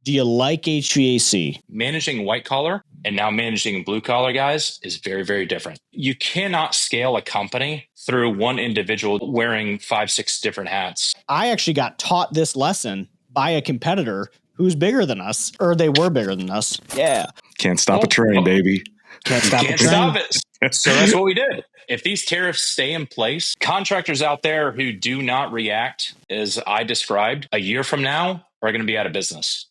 Do you like HVAC? Managing white collar and now managing blue collar guys is very, very different. You cannot scale a company through one individual wearing 5, 6 different hats. I actually got taught this lesson by a competitor who's bigger than us, or they were bigger than us. Yeah. Can't stop a train, baby. Can't stop it. So that's what we did. If these tariffs stay in place, contractors out there who do not react as I described a year from now are going to be out of business.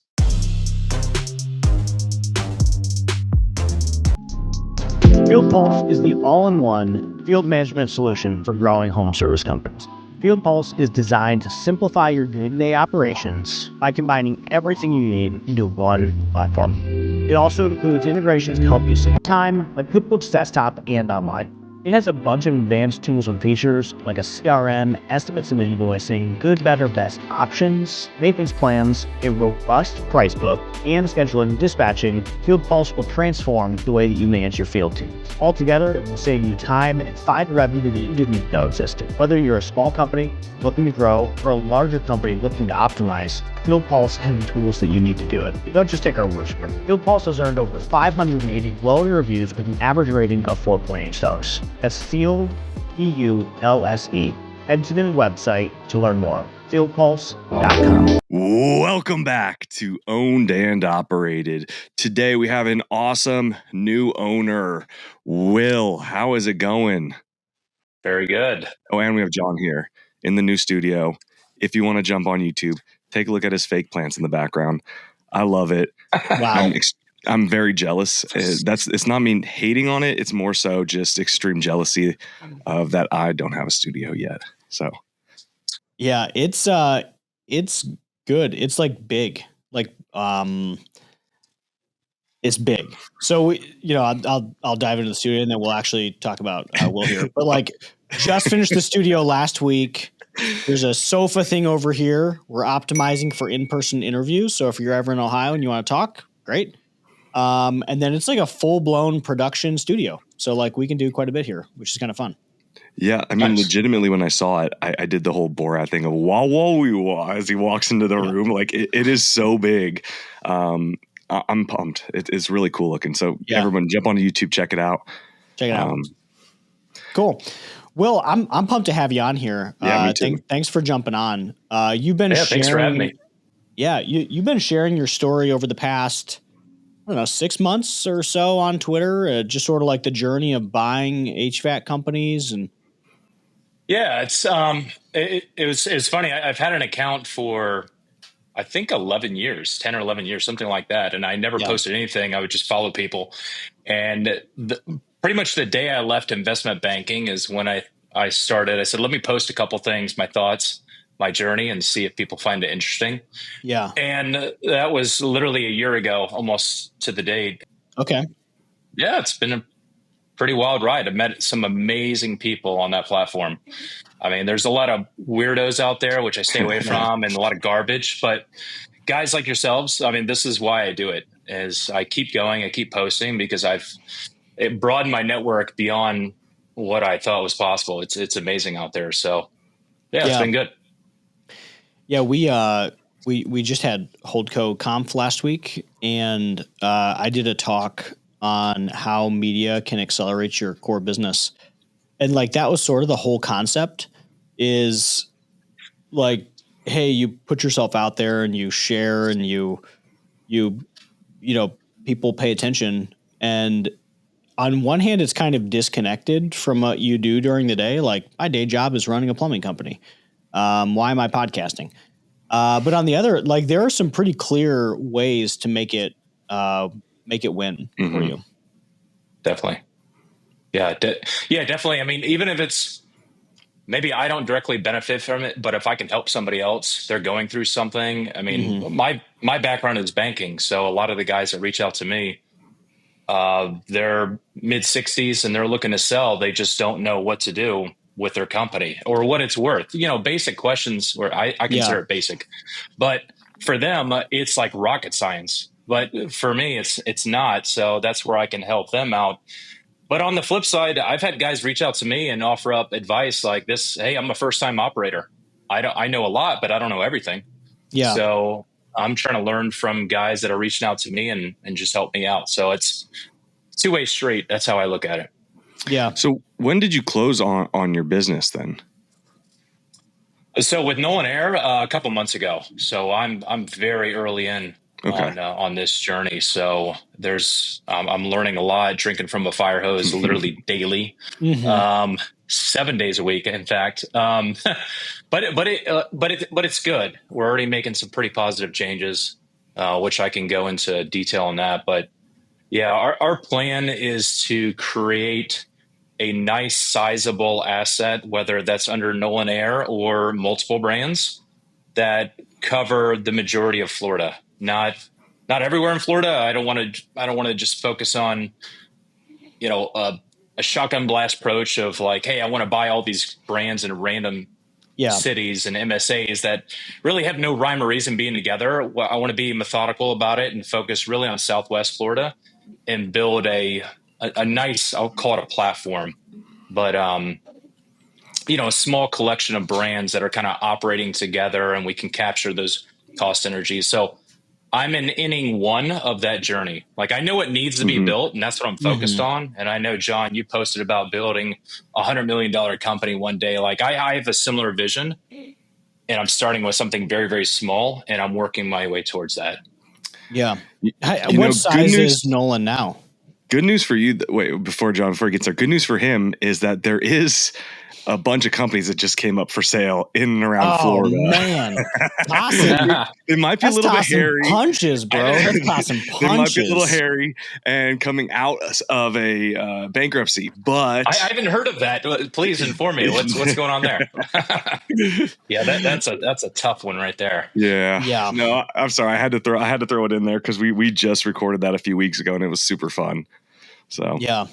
Field Pulse is the all-in-one field management solution for growing home service companies. Field Pulse is designed to simplify your day-to-day operations by combining everything you need into one platform. It also includes integrations to help you save time, like QuickBooks Desktop and online. It has a bunch of advanced tools and features like a CRM, estimates and invoicing, good, better, best options, maintenance plans, a robust price book, and scheduling and dispatching. Field Pulse will transform the way that you manage your field teams. Altogether, it will save you time and find revenue that you didn't know existed. Whether you're a small company looking to grow or a larger company looking to optimize, Field Pulse has the tools that you need to do it. Don't just take our word for it. Field Pulse has earned over 580 glowing reviews with an average rating of 4.8 stars. That's Field, P-U-L-S-E. Head to the website to learn more. fieldpulse.com. Welcome back to Owned and Operated. Today we have an awesome new owner, Will. How is it going? Very good. Oh, and we have John here in the new studio. If you want to jump on YouTube, take a look at his fake plants in the background. I love it. Wow. I'm very jealous. It's not me hating on it. It's more so just extreme jealousy of that I don't have a studio yet. So yeah, it's good. It's like big, it's big. So I'll dive into the studio and then we'll actually talk about Will here. But just finished the studio last week. There's a sofa thing over here. We're optimizing for in-person interviews. So if you're ever in Ohio and you want to talk, great. And then it's like a full-blown production studio. So we can do quite a bit here, which is kind of fun. Yeah, I mean, legitimately, when I saw it, I did the whole Borat thing of wah wah wee wah as he walks into the room. It is so big. I'm pumped. It's really cool looking. So everyone, jump on YouTube, check it out. Cool. Will, I'm pumped to have you on here. Yeah, me too. Thanks for jumping on. You've been sharing. Thanks for having me. Yeah, you've been sharing your story over the past 6 months or so on Twitter, just sort of the journey of buying HVAC companies and. Yeah, it's funny. I've had an account for, I think 11 years, 10 or 11 years, something like that. And I never posted anything. I would just follow people. And pretty much the day I left investment banking is when I started. I said, let me post a couple things, my thoughts, my journey, and see if people find it interesting. Yeah. And that was literally a year ago, almost to the date. Okay. Yeah, it's been a pretty wild ride. I've met some amazing people on that platform. I mean, there's a lot of weirdos out there, which I stay away from, and a lot of garbage. But guys like yourselves, I mean, this is why I do it. Is I keep going, I keep posting because it broadened my network beyond what I thought was possible. It's amazing out there. So it's been good. Yeah, we just had Holdco Conf last week, and I did a talk on how media can accelerate your core business. And that was sort of the whole concept is hey, you put yourself out there and you share and you people pay attention. And on one hand, it's kind of disconnected from what you do during the day. My day job is running a plumbing company. Why am I podcasting? But on the other, there are some pretty clear ways to make it win for you. Definitely. Yeah. Definitely. I mean, even if it's maybe I don't directly benefit from it, but if I can help somebody else, they're going through something. I mean, my background is banking. So a lot of the guys that reach out to me, they're mid 60s and they're looking to sell. They just don't know what to do with their company or what it's worth. Basic questions where I consider it basic, but for them, it's like rocket science. But for me, it's not. So that's where I can help them out. But on the flip side, I've had guys reach out to me and offer up advice like this. Hey, I'm a first time operator. I know a lot, but I don't know everything. Yeah. So I'm trying to learn from guys that are reaching out to me and just help me out. So it's two-way street. That's how I look at it. Yeah. So when did you close on your business then? So with Nolan Air, a couple months ago. So I'm very early in on this journey. So I'm learning a lot, drinking from a fire hose literally daily, 7 days a week, in fact. But it's good. We're already making some pretty positive changes, which I can go into detail on that. But yeah, our plan is to create a nice sizable asset, whether that's under Nolan Air or multiple brands that cover the majority of Florida. Not everywhere in Florida. I don't want to just focus on, a shotgun blast approach of like, hey, I want to buy all these brands in random cities and MSAs that really have no rhyme or reason being together. I want to be methodical about it and focus really on Southwest Florida and build a nice, I'll call it a platform, but a small collection of brands that are kind of operating together and we can capture those cost synergies. So I'm in inning one of that journey. Like I know what needs to be built and that's what I'm focused on. And I know, John, you posted about building $100 million company one day. Like I have a similar vision and I'm starting with something very, very small and I'm working my way towards that. Yeah. What size is Nolan now? Good news for you. Before he gets there, good news for him is that there is a bunch of companies that just came up for sale in and around Florida. Oh man, awesome. It might be a little bit hairy. Punches, bro. That's tossing punches. It might be a little hairy and coming out of a bankruptcy, but I haven't heard of that. Please inform me. What's going on there? Yeah, that's a tough one right there. Yeah. No, I'm sorry. I had to throw it in there because we just recorded that a few weeks ago and it was super fun. So yeah.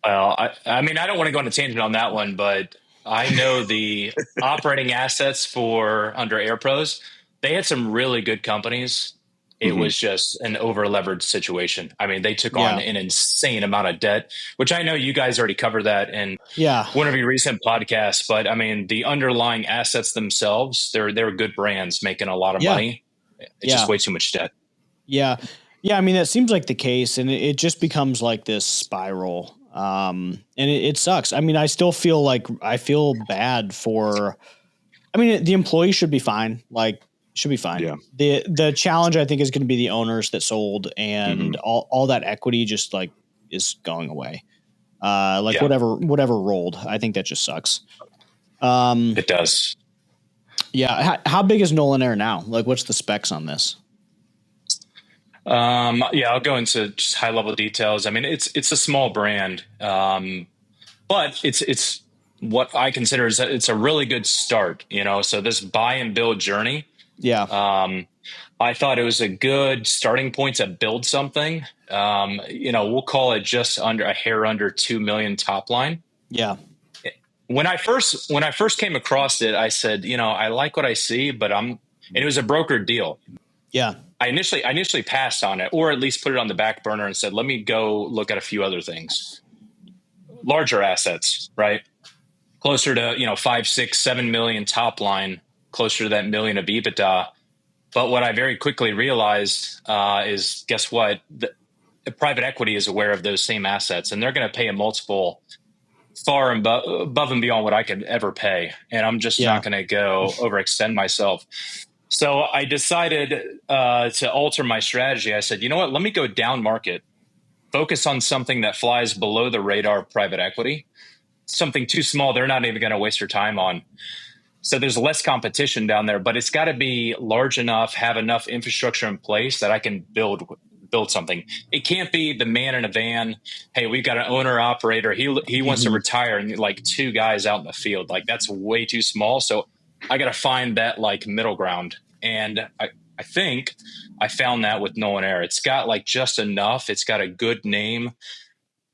Well, I mean, I don't want to go on a tangent on that one, but I know the operating assets for under Air Pros, they had some really good companies. It was just an over leveraged situation. I mean, they took on an insane amount of debt, which I know you guys already covered that in one of your recent podcasts. But I mean, the underlying assets themselves, they're good brands making a lot of money. It's just way too much debt. Yeah. Yeah. I mean, that seems like the case, and it just becomes like this spiral. And it sucks. I mean, I still feel bad for, the employee should be fine. Should be fine. Yeah. The challenge I think is going to be the owners that sold and all that equity just is going away. Whatever rolled. I think that just sucks. It does. Yeah. How big is Nolan Air now? What's the specs on this? I'll go into just high level details. I mean, it's a small brand, but it's what I consider it's a really good start, so this buy and build journey. Yeah. I thought it was a good starting point to build something. We'll call it just a hair under 2 million top line. Yeah. When I first came across it, I said, I like what I see, and it was a brokered deal. Yeah. I initially passed on it, or at least put it on the back burner and said, let me go look at a few other things. Larger assets, right? Closer to, 5, 6, 7 million top line, closer to that million of EBITDA. But what I very quickly realized is, guess what? The private equity is aware of those same assets, and they're going to pay a multiple far above and beyond what I could ever pay. And I'm just not going to go overextend myself. So I decided to alter my strategy. I said, you know what? Let me go down market, focus on something that flies below the radar of private equity, something too small they're not even going to waste their time on. So there's less competition down there, but it's got to be large enough, have enough infrastructure in place that I can build something. It can't be the man in a van. Hey, we've got an owner operator. He wants to retire and two guys out in the field. That's way too small. So I got to find that middle ground. And I think I found that with Nolan Air. It's got just enough. It's got a good name.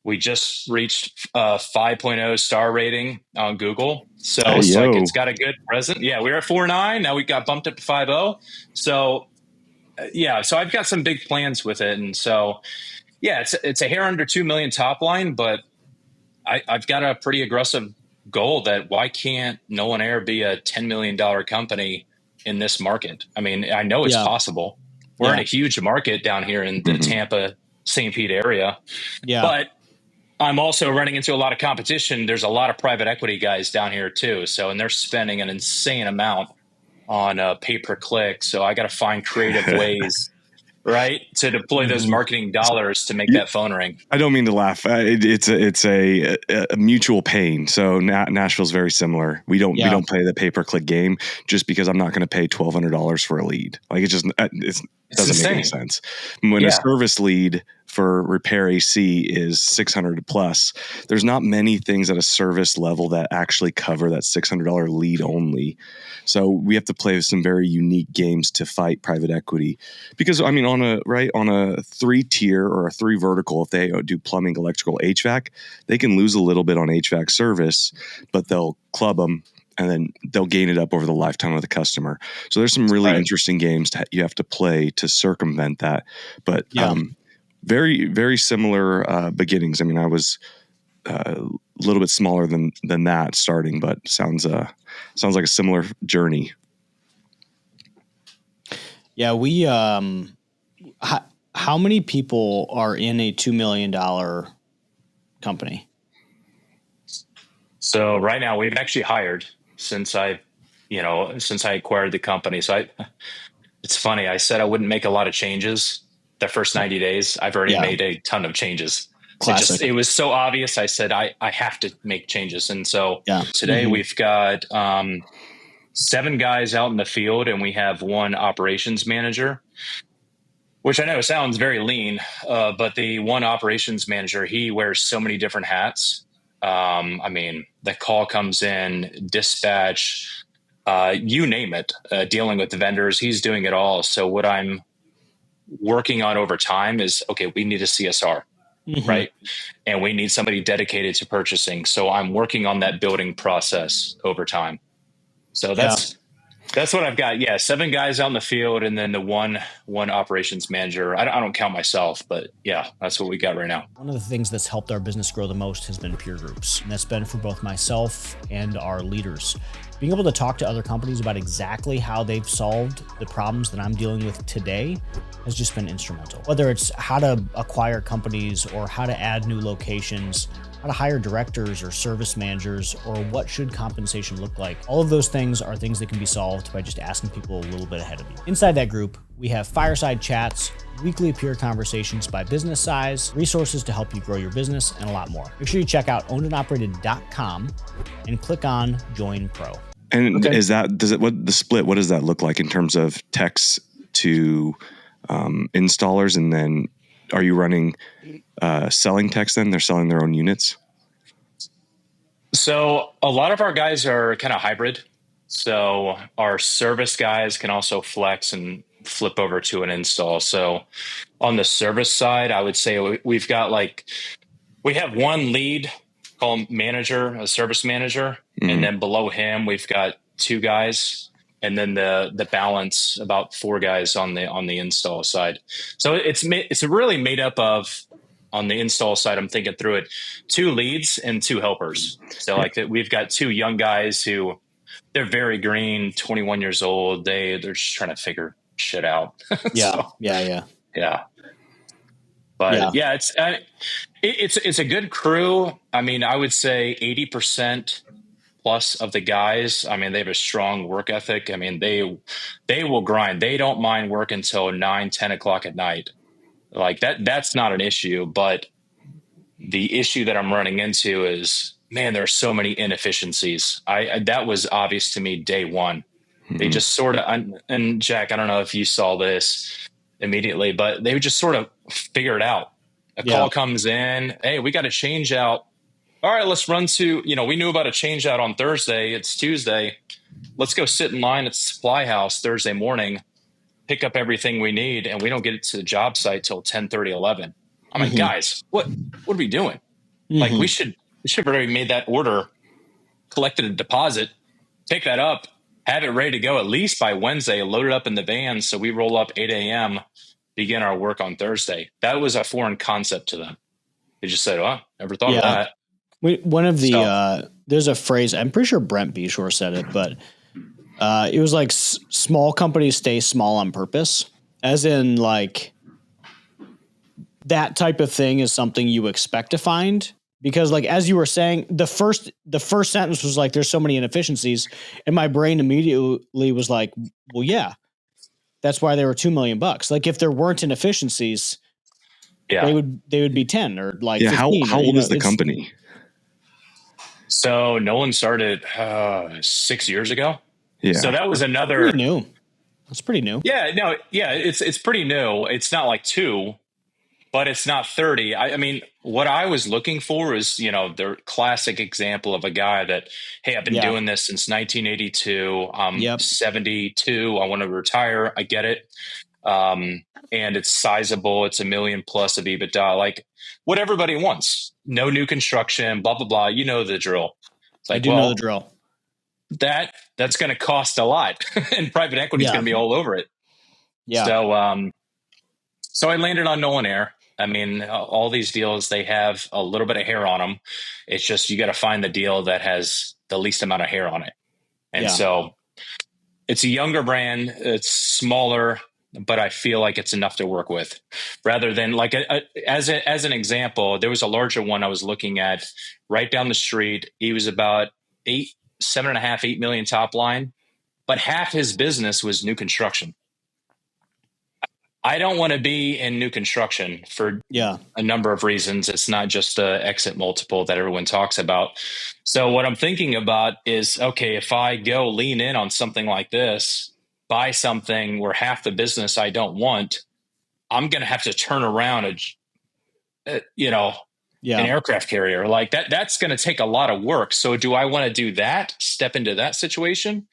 We just reached a 5.0 star rating on Google. So it's got a good presence. Yeah, we were at 4.9. Now we got bumped up to 5.0. So so I've got some big plans with it. And so, it's a hair under 2 million top line, but I've got a pretty aggressive goal that why can't Nolan Air be a $10 million company in this market. I mean, I know it's Yeah. possible. We're in a huge market down here in the Tampa, St. Pete area. Yeah. But I'm also running into a lot of competition. There's a lot of private equity guys down here too. So, and they're spending an insane amount on pay-per-click. So I got to find creative ways, right, to deploy those marketing dollars to make that phone ring. I don't mean to laugh. It's a mutual pain. So Nashville's very similar. We don't play the pay-per-click game just because I'm not going to pay $1,200 for a lead. Like it doesn't make any sense. When a service lead for repair AC is 600 plus, there's not many things at a service level that actually cover that $600 lead only. So we have to play with some very unique games to fight private equity, because I mean, on a 3-tier or a 3 vertical, if they do plumbing, electrical, HVAC, they can lose a little bit on HVAC service, but they'll club them and then they'll gain it up over the lifetime of the customer. So there's some really interesting games that you have to play to circumvent that. But very, very similar beginnings. I mean, I was a little bit smaller than that starting, but sounds like a similar journey. Yeah, we how many people are in a $2 million company? So right now we've actually hired since I acquired the company. So it's funny. I said I wouldn't make a lot of changes the first 90 days. I've already made a ton of changes. Classic. It was so obvious. I said, I have to make changes. And so today we've got 7 guys out in the field, and we have 1 operations manager, which I know sounds very lean, but the 1 operations manager, he wears so many different hats. I mean, the call comes in, dispatch, you name it, dealing with the vendors, he's doing it all. So what I'm working on over time is, okay, we need a CSR, right? And we need somebody dedicated to purchasing. So I'm working on that building process over time. So that's what I've got. Yeah. 7 guys out in the field, and then the one operations manager. I don't count myself, but yeah, that's what we got right now. One of the things that's helped our business grow the most has been peer groups. And that's been for both myself and our leaders. Being able to talk to other companies about exactly how they've solved the problems that I'm dealing with today has just been instrumental. Whether it's how to acquire companies or how to add new locations, how to hire directors or service managers, or what should compensation look like. All of those things are things that can be solved by just asking people a little bit ahead of you. Inside that group, we have fireside chats, weekly peer conversations by business size, resources to help you grow your business, and a lot more. Make sure you check out ownedandoperated.com and click on Join Pro. And what does that look like in terms of techs to installers? And then are you running selling techs then? They're selling their own units? So a lot of our guys are kind of hybrid. So our service guys can also flex and flip over to an install. So on the service side, I would say we've got we have 1 lead called manager, a service manager. And then below him, we've got 2 guys, and then the balance, about 4 guys on the install side. So it's really made up of, on the install side, I'm thinking through it, 2 leads and 2 helpers. So we've got 2 young guys who they're very green, 21 years old. They're just trying to figure shit out. Yeah. But it's a good crew. I mean, I would say 80% plus of the guys, I mean, they have a strong work ethic. I mean, they will grind. They don't mind working until 9, 10 o'clock at night. Like that's not an issue. But the issue that I'm running into is, man, there are so many inefficiencies. That was obvious to me day one. They just sort of, and Jack, I don't know if you saw this immediately, but they would just sort of figure it out. A call comes in, hey, we got to change out. All right, let's run to, we knew about a change out on Thursday. It's Tuesday. Let's go sit in line at the supply house Thursday morning, pick up everything we need, and we don't get it to the job site till 10:30, 11. I'm like, guys, what are we doing? Like, we should have already made that order, collected a deposit, pick that up, have it ready to go at least by Wednesday, load it up in the van. So we roll up 8 a.m., begin our work on Thursday. That was a foreign concept to them. They just said, oh, never thought of that. One of the, there's a phrase, I'm pretty sure Brent Beshore said it, but It was like small companies stay small on purpose, as in like that type of thing is something you expect to find. Because like, as you were saying, the first sentence was like, there's so many inefficiencies. And my brain immediately was like, well, yeah, that's why they were $2 million. Like if there weren't inefficiencies, they would be 10 or like 15. How old is the company? So Nolan started 6 years ago. Yeah. So that was another. Pretty new. That's pretty new. Yeah, no, yeah, it's pretty new. It's not like 2, but it's not 30. I mean, what I was looking for is, the classic example of a guy that, hey, I've been doing this since 1982. I'm 72. I want to retire. I get it. And it's sizable. It's $1 million plus of EBITDA, like what everybody wants. No new construction, blah, blah, blah. You know the drill. It's like, I do know the drill. That's going to cost a lot, and private equity is going to be all over it. Yeah. So I landed on Nolan Air. I mean, all these deals, they have a little bit of hair on them. It's just, you got to find the deal that has the least amount of hair on it. And so it's a younger brand. It's smaller, but I feel like it's enough to work with, rather than like as an example, there was a larger one I was looking at right down the street. He was about 7.5, 8 million top line, but half his business was new construction. I don't want to be in new construction for a number of reasons. It's not just the exit multiple that everyone talks about. So what I'm thinking about is, okay, if I go lean in on something like this, buy something where half the business I don't want, I'm going to have to turn around an aircraft carrier like that. That's going to take a lot of work. So do I want to do that, step into that situation?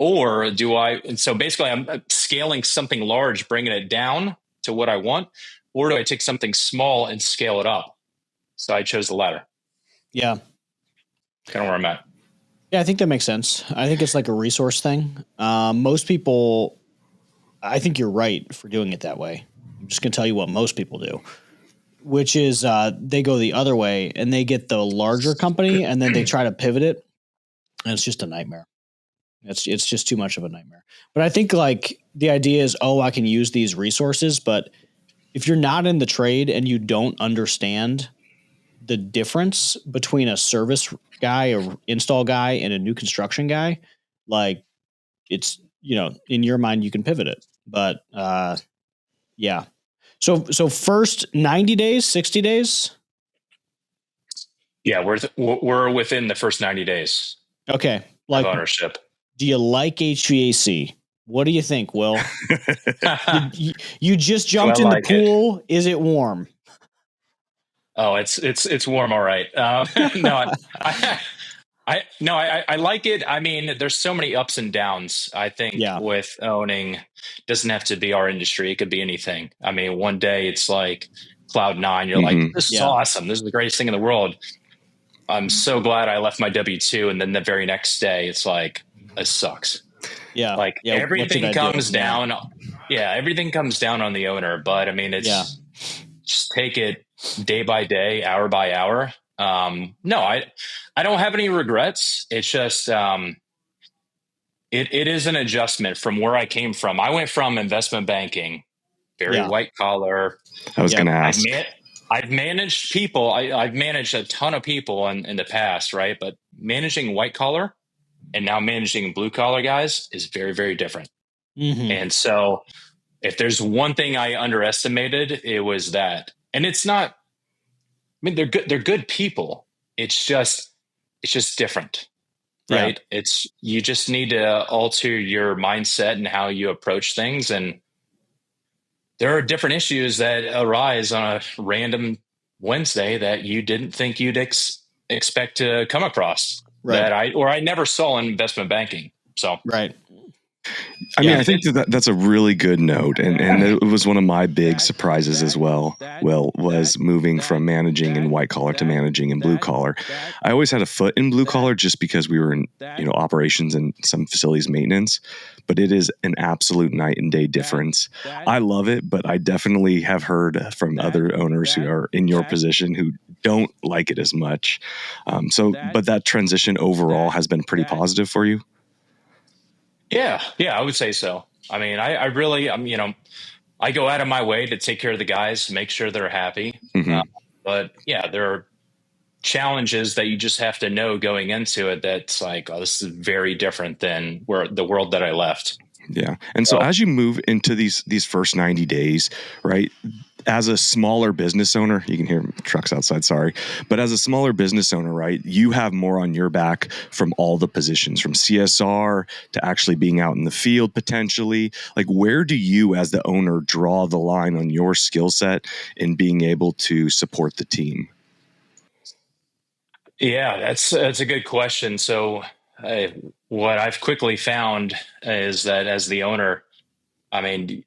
Or do I, and so basically I'm scaling something large, bringing it down to what I want, or do I take something small and scale it up? So I chose the latter. Yeah. Kind of where I'm at. Yeah, I think that makes sense. I think it's like a resource thing. Most people, I think you're right for doing it that way. I'm just going to tell you what most people do, which is they go the other way and they get the larger company and then they try to pivot it. And it's just a nightmare. It's just too much of a nightmare. But I think like the idea is, I can use these resources. But if you're not in the trade and you don't understand the difference between a service guy or install guy and a new construction guy, like it's, in your mind, you can pivot it. But yeah. So first 90 days, 60 days. Yeah. We're within the first 90 days. Okay. Like of ownership. Do you like HVAC? What do you think, Will? you just jumped in the pool. Is it warm? Oh, it's warm. All right. No, I like it. I mean, there's so many ups and downs. I think with owning, doesn't have to be our industry. It could be anything. I mean, one day it's like cloud 9. You're like, this is awesome. This is the greatest thing in the world. I'm so glad I left my W-2. And then the very next day it's like, this sucks. Yeah. Like everything comes down. Yeah. Everything comes down on the owner, but I mean, it's just take it day by day, hour by hour. No, I don't have any regrets. It's just, it is an adjustment from where I came from. I went from investment banking, very white collar. I was going to ask. I've managed people. I've managed a ton of people in the past, right? But managing white collar and now managing blue collar guys is very, very different. Mm-hmm. And so if there's one thing I underestimated, it was that. And it's not, I mean, they're good people. It's just different, right? Yeah. You just need to alter your mindset and how you approach things. And there are different issues that arise on a random Wednesday that you didn't think you'd expect to come across. Right. That I never saw in investment banking. So, right. I mean, I think that's a really good note. And it was one of my big surprises as well. Was moving from managing in white collar to managing in blue collar. I always had a foot in blue collar just because we were in, operations and some facilities maintenance, but it is an absolute night and day difference. I love it, but I definitely have heard from other owners who are in your position who don't like it as much. But that transition overall has been pretty positive for you. Yeah, I would say so. I mean, I really, I go out of my way to take care of the guys, make sure they're happy. Mm-hmm. But yeah, there are challenges that you just have to know going into it. That's like, oh, this is very different than where the world that I left. Yeah. And so So as you move into these first 90 days, right? As a smaller business owner, you can hear trucks outside, sorry. But as a smaller business owner, right, you have more on your back from all the positions, from CSR to actually being out in the field potentially. Like, where do you as the owner draw the line on your skill set in being able to support the team? yeah, that's a good question. So what I've quickly found is that as the owner, I mean,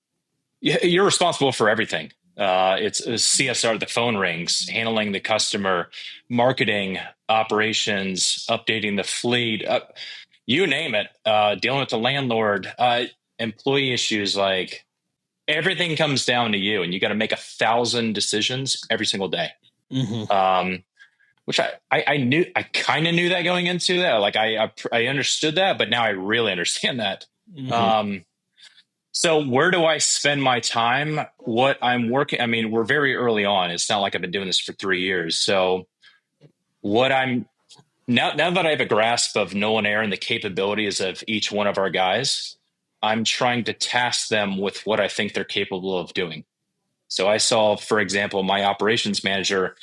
you're responsible for everything. It's CSR, the phone rings, handling the customer, marketing, operations, updating the fleet, you name it, dealing with the landlord, employee issues, like everything comes down to you, and you got to make 1,000 decisions every single day. Mm-hmm. Which I knew, I kind of knew that going into that. Like I understood that, but now I really understand that. Mm-hmm. So where do I spend my time? What I'm working, I mean, we're very early on. It's not like I've been doing this for 3 years. So what I'm now that I have a grasp of Nolan Air and the capabilities of each one of our guys, I'm trying to task them with what I think they're capable of doing. So I saw, for example, my operations manager,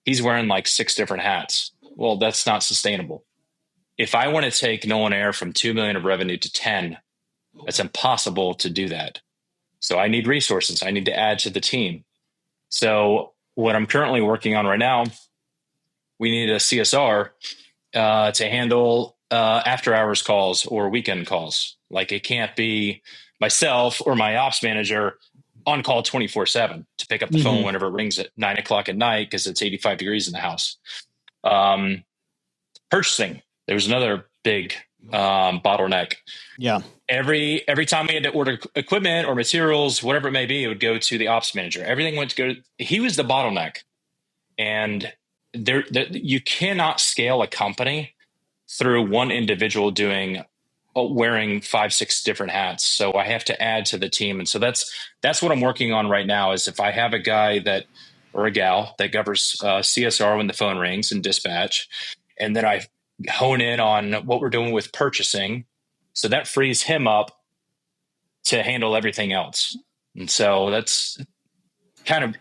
he's wearing like 6 different hats. Well, that's not sustainable. If I want to take Nolan Air from 2 million of revenue to 10, it's impossible to do that. So I need resources. I need to add to the team. So what I'm currently working on right now, we need a CSR to handle after hours calls or weekend calls. Like it can't be myself or my ops manager on call 24/7 to pick up the phone whenever it rings at 9 o'clock at night because it's 85 degrees in the house. Purchasing, there's another big bottleneck. Yeah. Every time we had to order equipment or materials, whatever it may be, it would go to the ops manager. Everything went to go. He was the bottleneck, and you cannot scale a company through one individual wearing 5-6 different hats. So I have to add to the team, and so that's what I'm working on right now. Is if I have a guy or a gal that governs CSR when the phone rings and dispatch, and then I hone in on what we're doing with purchasing. So that frees him up to handle everything else. And so that's kind of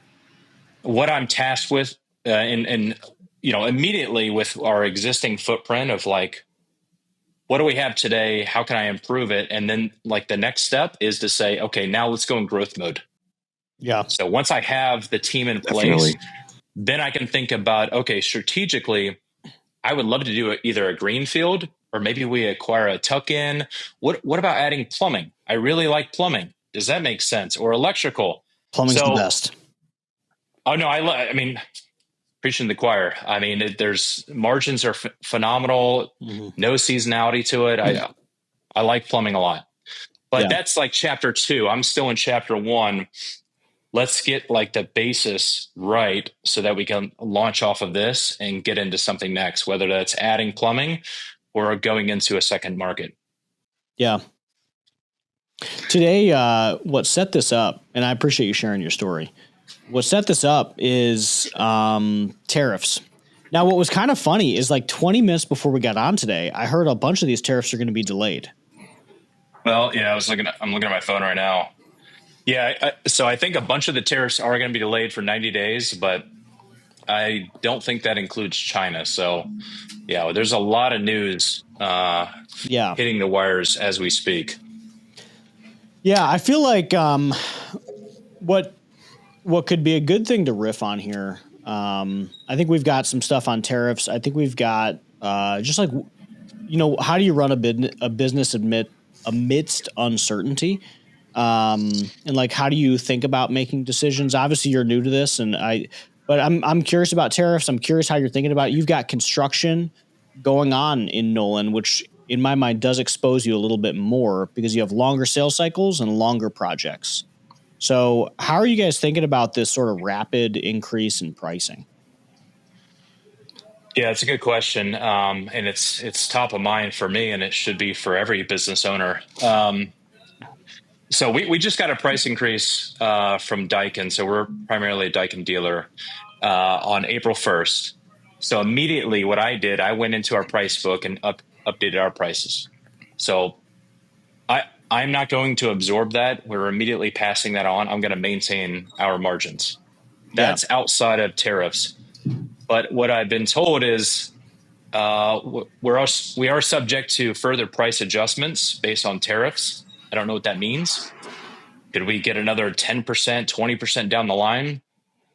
what I'm tasked with. And immediately with our existing footprint of like, what do we have today? How can I improve it? And then like the next step is to say, okay, now let's go in growth mode. Yeah. So once I have the team in place, then I can think about, okay, strategically, I would love to do either a greenfield or maybe we acquire a tuck-in. What about adding plumbing? I really like plumbing. Does that make sense? Or electrical? Plumbing's the best. Oh no, I mean, preaching to the choir. I mean, there's margins are phenomenal. Mm-hmm. No seasonality to it. I like plumbing a lot, but that's like chapter 2. I'm still in chapter 1. Let's get like the basis right so that we can launch off of this and get into something next, whether that's adding plumbing or going into a second market. Yeah. Today, what set this up, and I appreciate you sharing your story. What set this up is tariffs. Now, what was kind of funny is like 20 minutes before we got on today, I heard a bunch of these tariffs are going to be delayed. Well, yeah, I'm looking at my phone right now. Yeah, so I think a bunch of the tariffs are going to be delayed for 90 days, but I don't think that includes China. So, yeah, there's a lot of news hitting the wires as we speak. Yeah, I feel like what could be a good thing to riff on here, I think we've got some stuff on tariffs. I think we've got just like, how do you run a business amidst uncertainty? And like, how do you think about making decisions? Obviously you're new to this but I'm curious about tariffs. I'm curious how you're thinking about it. You've got construction going on in Nolan, which in my mind does expose you a little bit more because you have longer sales cycles and longer projects. So how are you guys thinking about this sort of rapid increase in pricing? Yeah, it's a good question, and it's top of mind for me, and it should be for every business owner. So we just got a price increase from Daikin. So we're primarily a Daikin dealer on April 1st. So immediately, what I did, I went into our price book and updated our prices. So I'm not going to absorb that. We're immediately passing that on. I'm going to maintain our margins. That's outside of tariffs. But what I've been told is we are subject to further price adjustments based on tariffs. I don't know what that means. Could we get another 10%, 20% down the line?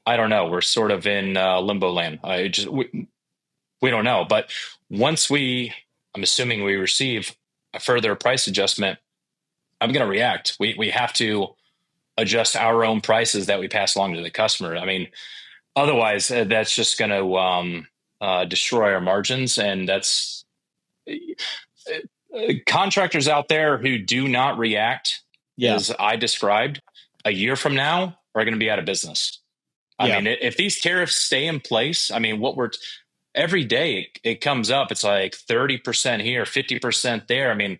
I don't know. We're sort of in limbo land. We don't know. But once I'm assuming we receive a further price adjustment, I'm going to react. We have to adjust our own prices that we pass along to the customer. I mean, otherwise, that's just going to destroy our margins. And that's contractors out there who do not react, as I described, a year from now are going to be out of business. I mean, if these tariffs stay in place, I mean, every day it comes up, it's like 30% here, 50% there. I mean,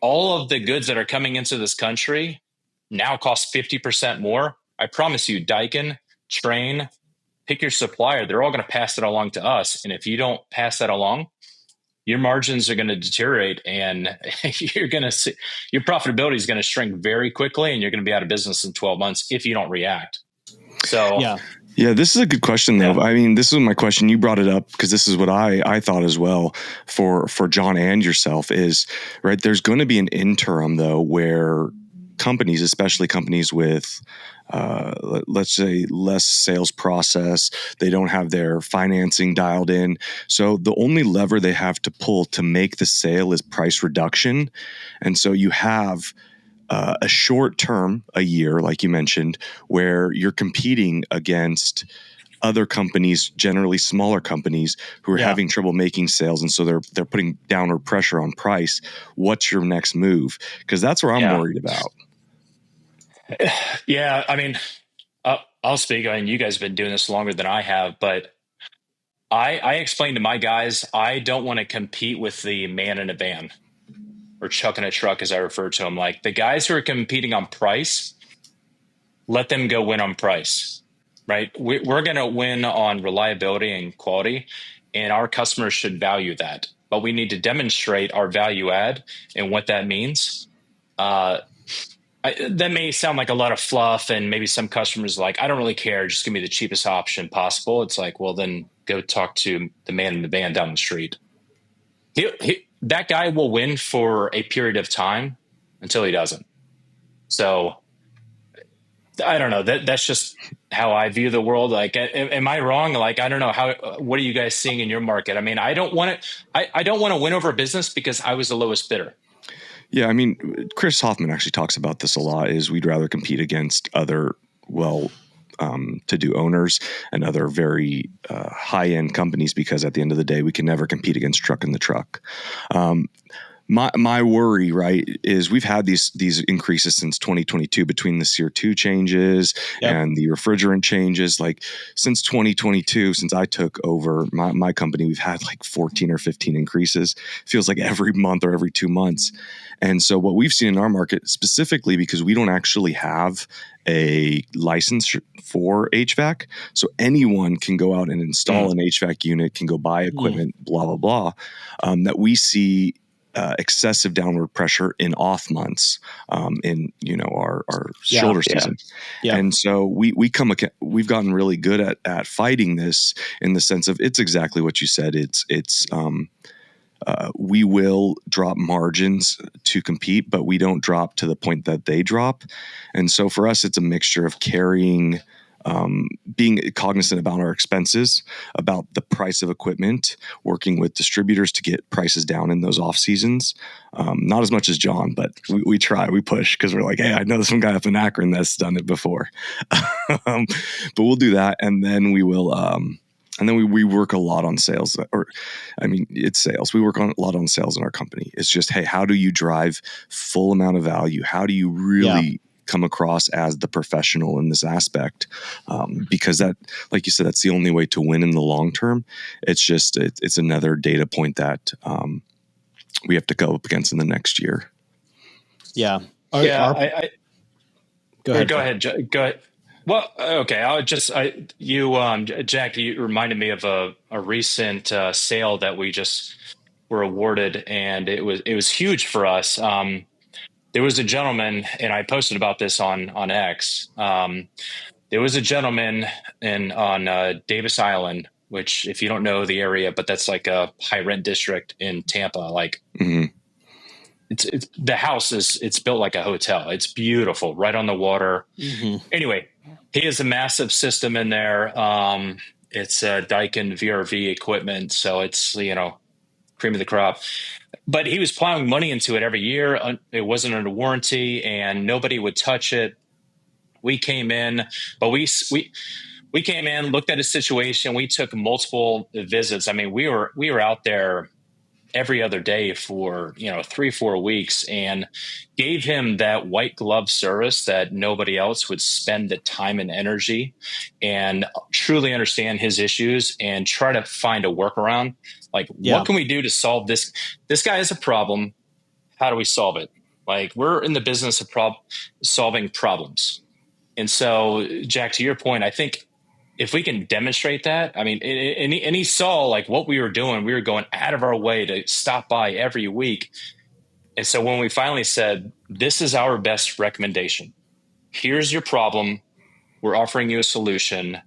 all of the goods that are coming into this country now cost 50% more. I promise you, Daikin, Train, pick your supplier, they're all going to pass it along to us. And if you don't pass that along, your margins are going to deteriorate, and you're going to see your profitability is going to shrink very quickly, and you're going to be out of business in 12 months if you don't react. So, yeah, this is a good question, though. I mean, this is my question. You brought it up because this is what I thought as well for John and yourself is, right, there's going to be an interim, though, where companies, especially companies with, let's say, less sales process, they don't have their financing dialed in. So the only lever they have to pull to make the sale is price reduction. And so you have a short term, a year, like you mentioned, where you're competing against other companies, generally smaller companies who are having trouble making sales. And so they're putting downward pressure on price. What's your next move? Because that's where I'm worried about. Yeah, I mean, I'll speak. I mean, you guys have been doing this longer than I have, but I explained to my guys, I don't want to compete with the man in a van or chuck in a truck, as I refer to them. Like the guys who are competing on price, let them go win on price, right? We're going to win on reliability and quality, and our customers should value that. But we need to demonstrate our value add and what that means. That may sound like a lot of fluff, and maybe some customers are like, I don't really care. Just give me the cheapest option possible. It's like, well, then go talk to the man in the van down the street. That guy will win for a period of time until he doesn't. So I don't know. That's just how I view the world. Like, am I wrong? Like, I don't know. What are you guys seeing in your market? I mean, I don't want to win over a business because I was the lowest bidder. Yeah, I mean, Chris Hoffman actually talks about this a lot, is we'd rather compete against other to-do owners and other very high-end companies because at the end of the day, we can never compete against truck in the truck. My worry, right, is we've had these increases since 2022 between the SEER 2 changes and the refrigerant changes. Like since 2022, since I took over my company, we've had like 14 or 15 increases. Feels like every month or every 2 months. And so what we've seen in our market, specifically because we don't actually have a license for HVAC, so anyone can go out and install an HVAC unit, can go buy equipment, blah, blah, blah, that we see excessive downward pressure in off months, in our shoulder season, and so we've gotten really good at fighting this in the sense of it's exactly what you said. We will drop margins to compete, but we don't drop to the point that they drop, and so for us, it's a mixture of carrying. Being cognizant about our expenses, about the price of equipment, working with distributors to get prices down in those off seasons. Not as much as John, but we try, we push because we're like, hey, I know some guy up in Akron that's done it before. But we'll do that, and then we will. And then we work a lot on sales, it's sales. We work a lot on sales in our company. It's just, hey, how do you drive full amount of value? How do you really come across as the professional in this aspect, because that, like you said, that's the only way to win in the long term. It's just it's another data point that we have to go up against in the next year. Yeah. Go ahead. Go ahead. Go ahead. Well, okay. Jack, you reminded me of a recent sale that we just were awarded, and it was huge for us. There was a gentleman, and I posted about this on X. There was a gentleman on Davis Island, which, if you don't know the area, but that's like a high rent district in Tampa. Like, it's the house it's built like a hotel. It's beautiful, right on the water. Anyway, he has a massive system in there. It's Daikin VRV equipment, so it's cream of the crop. But he was plowing money into it every year. It wasn't under warranty, and nobody would touch it. We came in, but we came in, looked at his situation. We took multiple visits. I mean, we were out there every other day for 3-4 weeks, and gave him that white glove service that nobody else would spend the time and energy and truly understand his issues and try to find a workaround. Like, what can we do to solve this? This guy has a problem. How do we solve it? Like, we're in the business of solving problems. And so, Jack, to your point, I think if we can demonstrate that, I mean, and he saw like what we were doing. We were going out of our way to stop by every week. And so when we finally said, this is our best recommendation, here's your problem, we're offering you a solution,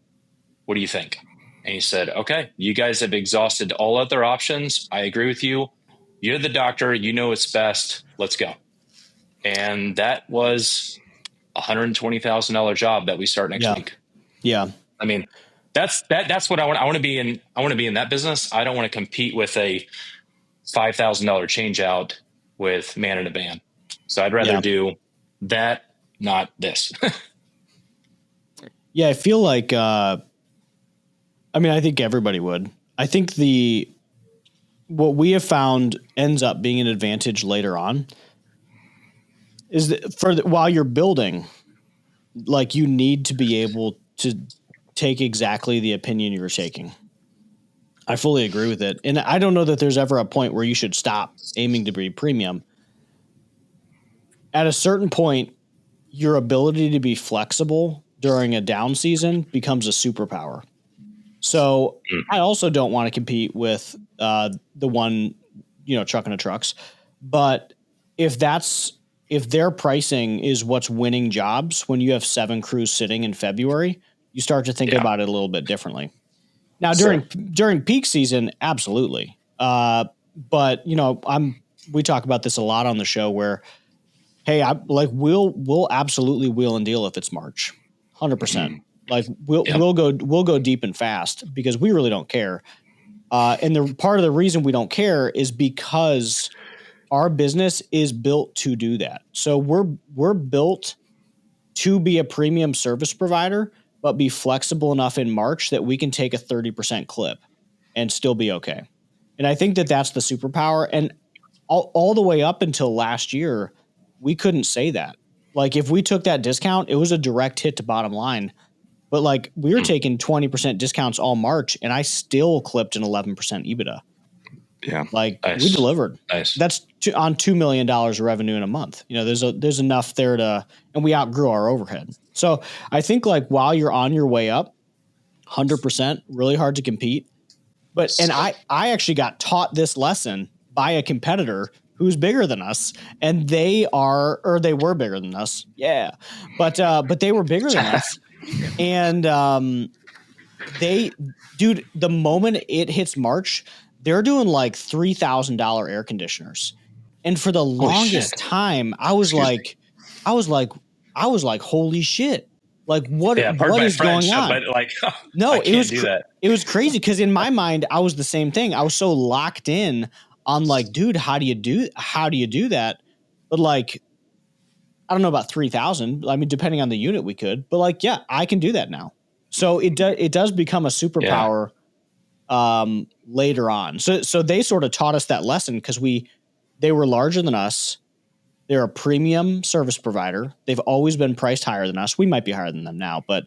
what do you think? And he said, okay, you guys have exhausted all other options. I agree with you. You're the doctor. You know what's best. Let's go. And that was $120,000 job that we start next week. Yeah. I mean, that's what I want. I want to be in that business. I don't want to compete with a $5,000 change out with man in a van. So I'd rather do that, not this. Yeah. I feel like, I think everybody would. I think what we have found ends up being an advantage later on is that while you're building, like, you need to be able to take exactly the opinion you're taking. I fully agree with it. And I don't know that there's ever a point where you should stop aiming to be premium. At a certain point, your ability to be flexible during a down season becomes a superpower. So I also don't want to compete with the one, trucking the trucks. But if their pricing is what's winning jobs when you have 7 crews sitting in February, you start to think about it a little bit differently. Now during peak season, absolutely. But we talk about this a lot on the show where, hey, we'll absolutely wheel and deal if it's March, 100%. Like we'll go deep and fast because we really don't care. And the part of the reason we don't care is because our business is built to do that. So we're built to be a premium service provider, but be flexible enough in March that we can take a 30% clip and still be okay. And I think that that's the superpower. And all the way up until last year, we couldn't say that. Like, if we took that discount, it was a direct hit to bottom line. But like, we were taking 20% discounts all March, and I still clipped an 11% EBITDA. Yeah. Like, nice. We delivered. Nice. That's on $2 million of revenue in a month. There's enough there and we outgrew our overhead. So I think, like, while you're on your way up, 100%, really hard to compete. And I actually got taught this lesson by a competitor who's bigger than us, and they were bigger than us. Yeah. But they were bigger than us. And the moment it hits March, they're doing like $3,000 air conditioners. And for the longest time, I was like, holy shit. Like, what is going on? But like, no, it was crazy. Cause in my mind, I was the same thing. I was so locked in on, like, dude, how do you do that? But like, I don't know about 3,000. I mean, depending on the unit we could, but like, yeah, I can do that now. So it does become a superpower later on. So they sort of taught us that lesson because they were larger than us. They're a premium service provider. They've always been priced higher than us. We might be higher than them now, but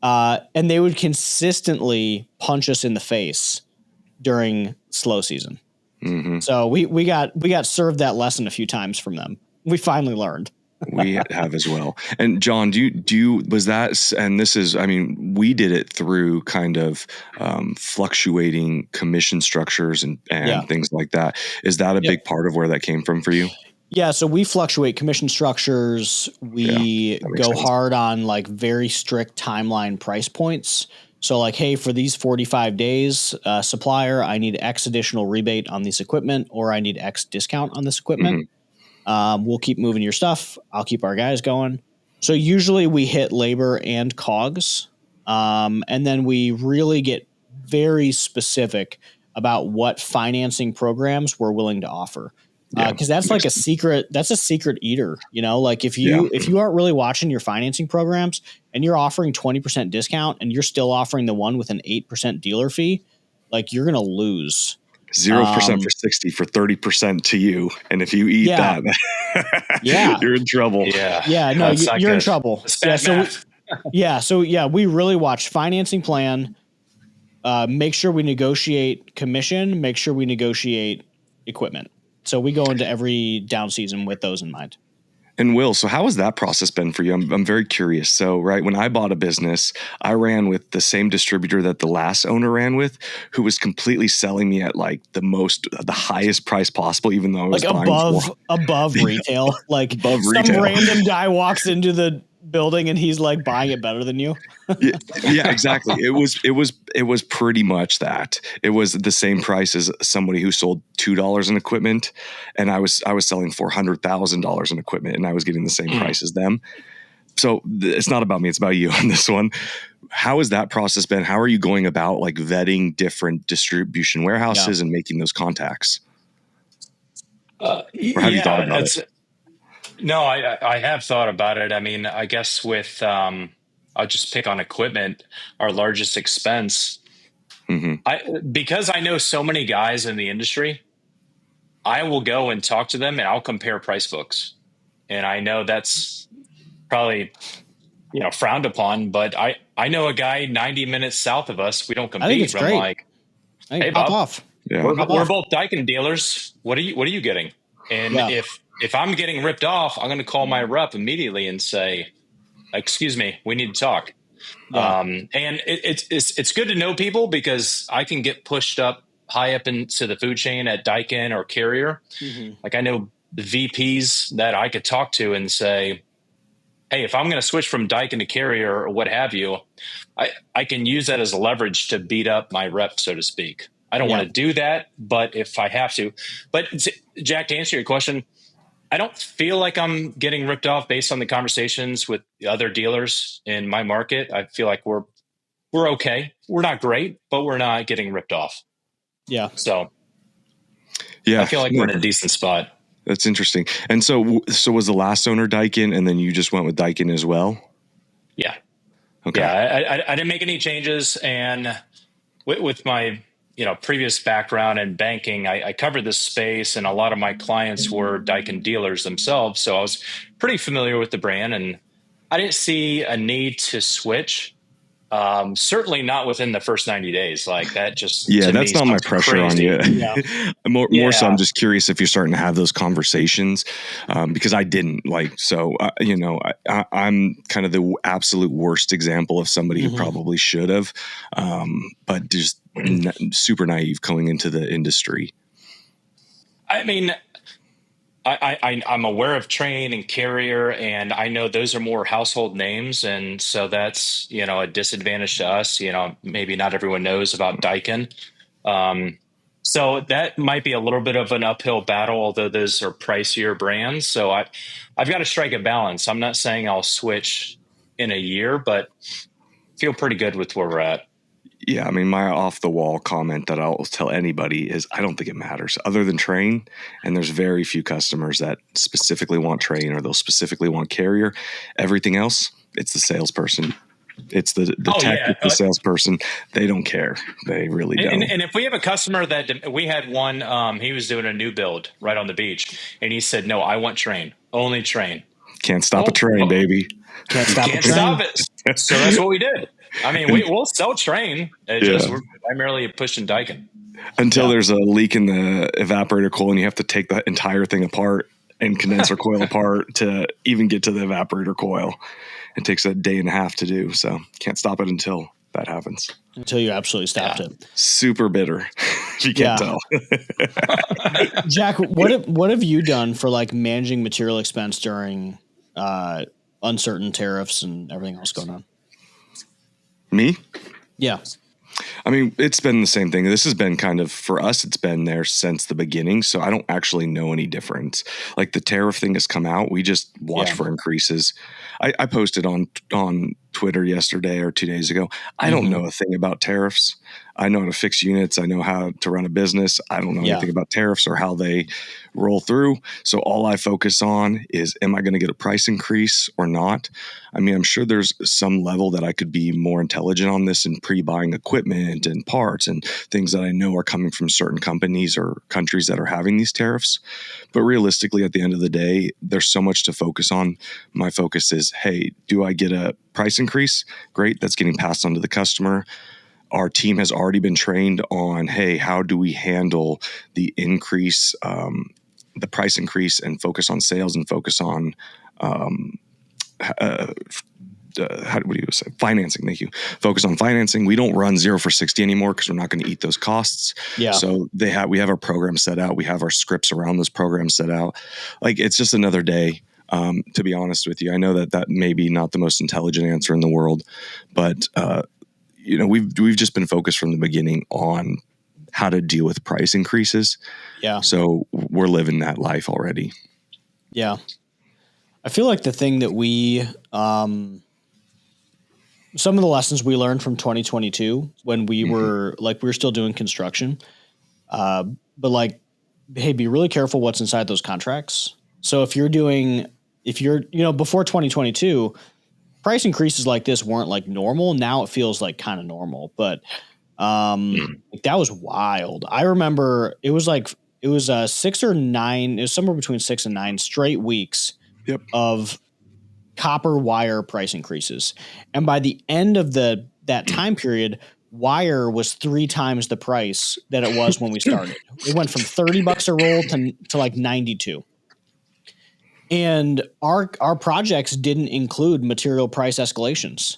and they would consistently punch us in the face during slow season. Mm-hmm. So we got served that lesson a few times from them. We finally learned. We have as well. And John, do you, was that, and this is, I mean, we did it through kind of fluctuating commission structures and things like that. Is that a big part of where that came from for you? Yeah. So we fluctuate commission structures. We go hard on like very strict timeline price points. So like, hey, for these 45 days, supplier, I need X additional rebate on this equipment, or I need X discount on this equipment. Mm-hmm. We'll keep moving your stuff. I'll keep our guys going. So usually we hit labor and COGS. And then we really get very specific about what financing programs we're willing to offer. Cause that's like a secret eater, you know, like if you aren't really watching your financing programs and you're offering 20% discount and you're still offering the one with an 8% dealer fee, like you're going to lose. 0% for 60 for 30% to you. And if you eat that, you're in trouble. Yeah. No, you're in trouble. We really watch financing plan, make sure we negotiate commission, make sure we negotiate equipment. So we go into every down season with those in mind. And Will, so how has that process been for you? I'm very curious. So, right, when I bought a business, I ran with the same distributor that the last owner ran with, who was completely selling me at like the highest price possible, even though I was like above retail. Like above some retail. Random guy walks into the building and he's like buying it better than you. Yeah, exactly. It was pretty much that. It was the same price as somebody who sold $2 in equipment, and I was selling $400,000 in equipment, and I was getting the same price as them. So it's not about me; it's about you on this one. How has that process been? How are you going about like vetting different distribution warehouses and making those contacts? Or have you thought about it? No, I have thought about it. I mean, I guess with I'll just pick on equipment, our largest expense. Mm-hmm. Because I know so many guys in the industry, I will go and talk to them and I'll compare price books. And I know that's probably, frowned upon, but I know a guy 90 minutes south of us. We don't compete. I think it's great. I'm like, hey, pop Bob, off. Yeah. We're both Daikin dealers. What are you getting? And if I'm getting ripped off, I'm going to call my rep immediately and say, excuse me, we need to talk. Yeah. And it's good to know people because I can get pushed high up into the food chain at Daikin or Carrier. Mm-hmm. Like I know the VPs that I could talk to and say, hey, if I'm going to switch from Daikin to Carrier or what have you, I can use that as a leverage to beat up my rep, so to speak. I don't want to do that, but if I have to. But Jack, to answer your question, I don't feel like I'm getting ripped off based on the conversations with the other dealers in my market. I feel like we're okay. We're not great, but we're not getting ripped off. Yeah. So I feel like we're in a decent spot. That's interesting. And so was the last owner Daikin, and then you just went with Daikin as well? Yeah. Okay. Yeah. I didn't make any changes, and with my previous background in banking, I covered this space, and a lot of my clients were Daikin dealers themselves. So I was pretty familiar with the brand, and I didn't see a need to switch. Certainly not within the first 90 days. Like that just, that's not my pressure crazy. on you. Yeah. More so I'm just curious if you're starting to have those conversations, because I didn't I'm kind of the absolute worst example of somebody who probably should have, but just super naive going into the industry. I mean, I'm aware of Train and Carrier, and I know those are more household names, and so that's a disadvantage to us. Maybe not everyone knows about Daikin, so that might be a little bit of an uphill battle. Although those are pricier brands, so I've got to strike a balance. I'm not saying I'll switch in a year, but feel pretty good with where we're at. Yeah, I mean, my off-the-wall comment that I'll tell anybody is I don't think it matters other than Train, and there's very few customers that specifically want Train or they'll specifically want Carrier. Everything else, it's the salesperson. It's the tech, it's the salesperson. They don't care. They really don't. And if we have a customer that we had one, he was doing a new build right on the beach, and he said, "No, I want train, only train." Can't stop a train, baby. Can't stop it. So that's what we did. I mean, we'll sell train. Just we're primarily pushing Daikin. Until there's a leak in the evaporator coil and you have to take the entire thing apart and condenser coil apart to even get to the evaporator coil. It takes a day and a half to do. So can't stop it until that happens. Until you absolutely stopped it. Super bitter. You can't tell. Jack, what have you done for like managing material expense during uncertain tariffs and everything else going on? Me? Yeah. I mean, it's been the same thing. This has been kind of, for us, it's been there since the beginning. So I don't actually know any difference. Like the tariff thing has come out. We just watch for increases. I posted on Twitter yesterday or 2 days ago. I don't know a thing about tariffs. I know how to fix units. I know how to run a business. I don't know anything about tariffs or how they roll through. So all I focus on is, am I going to get a price increase or not? I mean, I'm sure there's some level that I could be more intelligent on this and pre-buying equipment and parts and things that I know are coming from certain companies or countries that are having these tariffs. But realistically, at the end of the day, there's so much to focus on. My focus is, hey, do I get a price increase? Great. That's getting passed on to the customer. Our team has already been trained on, hey, how do we handle the increase, the price increase, and focus on sales and focus on financing. Thank you. Focus on financing. We don't run 0 for 60 anymore because we're not going to eat those costs. Yeah. So we have our program set out. We have our scripts around those programs set out. Like, it's just another day. To be honest with you, I know that may be not the most intelligent answer in the world, but we've just been focused from the beginning on how to deal with price increases. Yeah. So we're living that life already. Yeah. I feel like the thing that we, some of the lessons we learned from 2022 when we were still doing construction, but like, hey, be really careful what's inside those contracts. So if you're before 2022, price increases like this weren't like normal. Now it feels like kind of normal, but that was wild. I remember it was 6 or 9. It was somewhere between 6 and 9 straight weeks of copper wire price increases. And by the end of that time period, wire was 3 times the price that it was when we started. It went from $30 a roll to like 92. And our projects didn't include material price escalations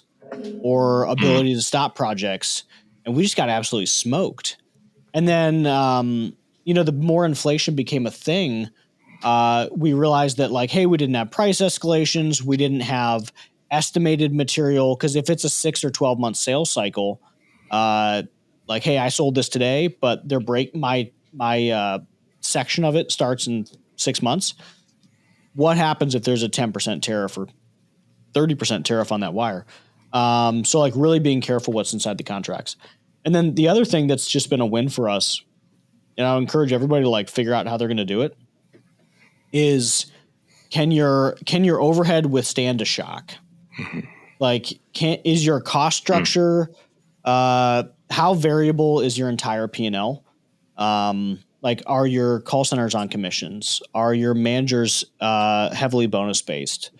or ability to stop projects. And we just got absolutely smoked. And then, the more inflation became a thing, we realized that like, hey, we didn't have price escalations. We didn't have estimated material. Cause if it's a 6 or 12 month sales cycle, like, hey, I sold this today, but my section of it starts in 6 months. What happens if there's a 10% tariff or 30% tariff on that wire? So like really being careful what's inside the contracts. And then the other thing that's just been a win for us, and I'll encourage everybody to like figure out how they're going to do it, is can your overhead withstand a shock? Like, is your cost structure, how variable is your entire P&L? Like, are your call centers on commissions? Are your managers heavily bonus based?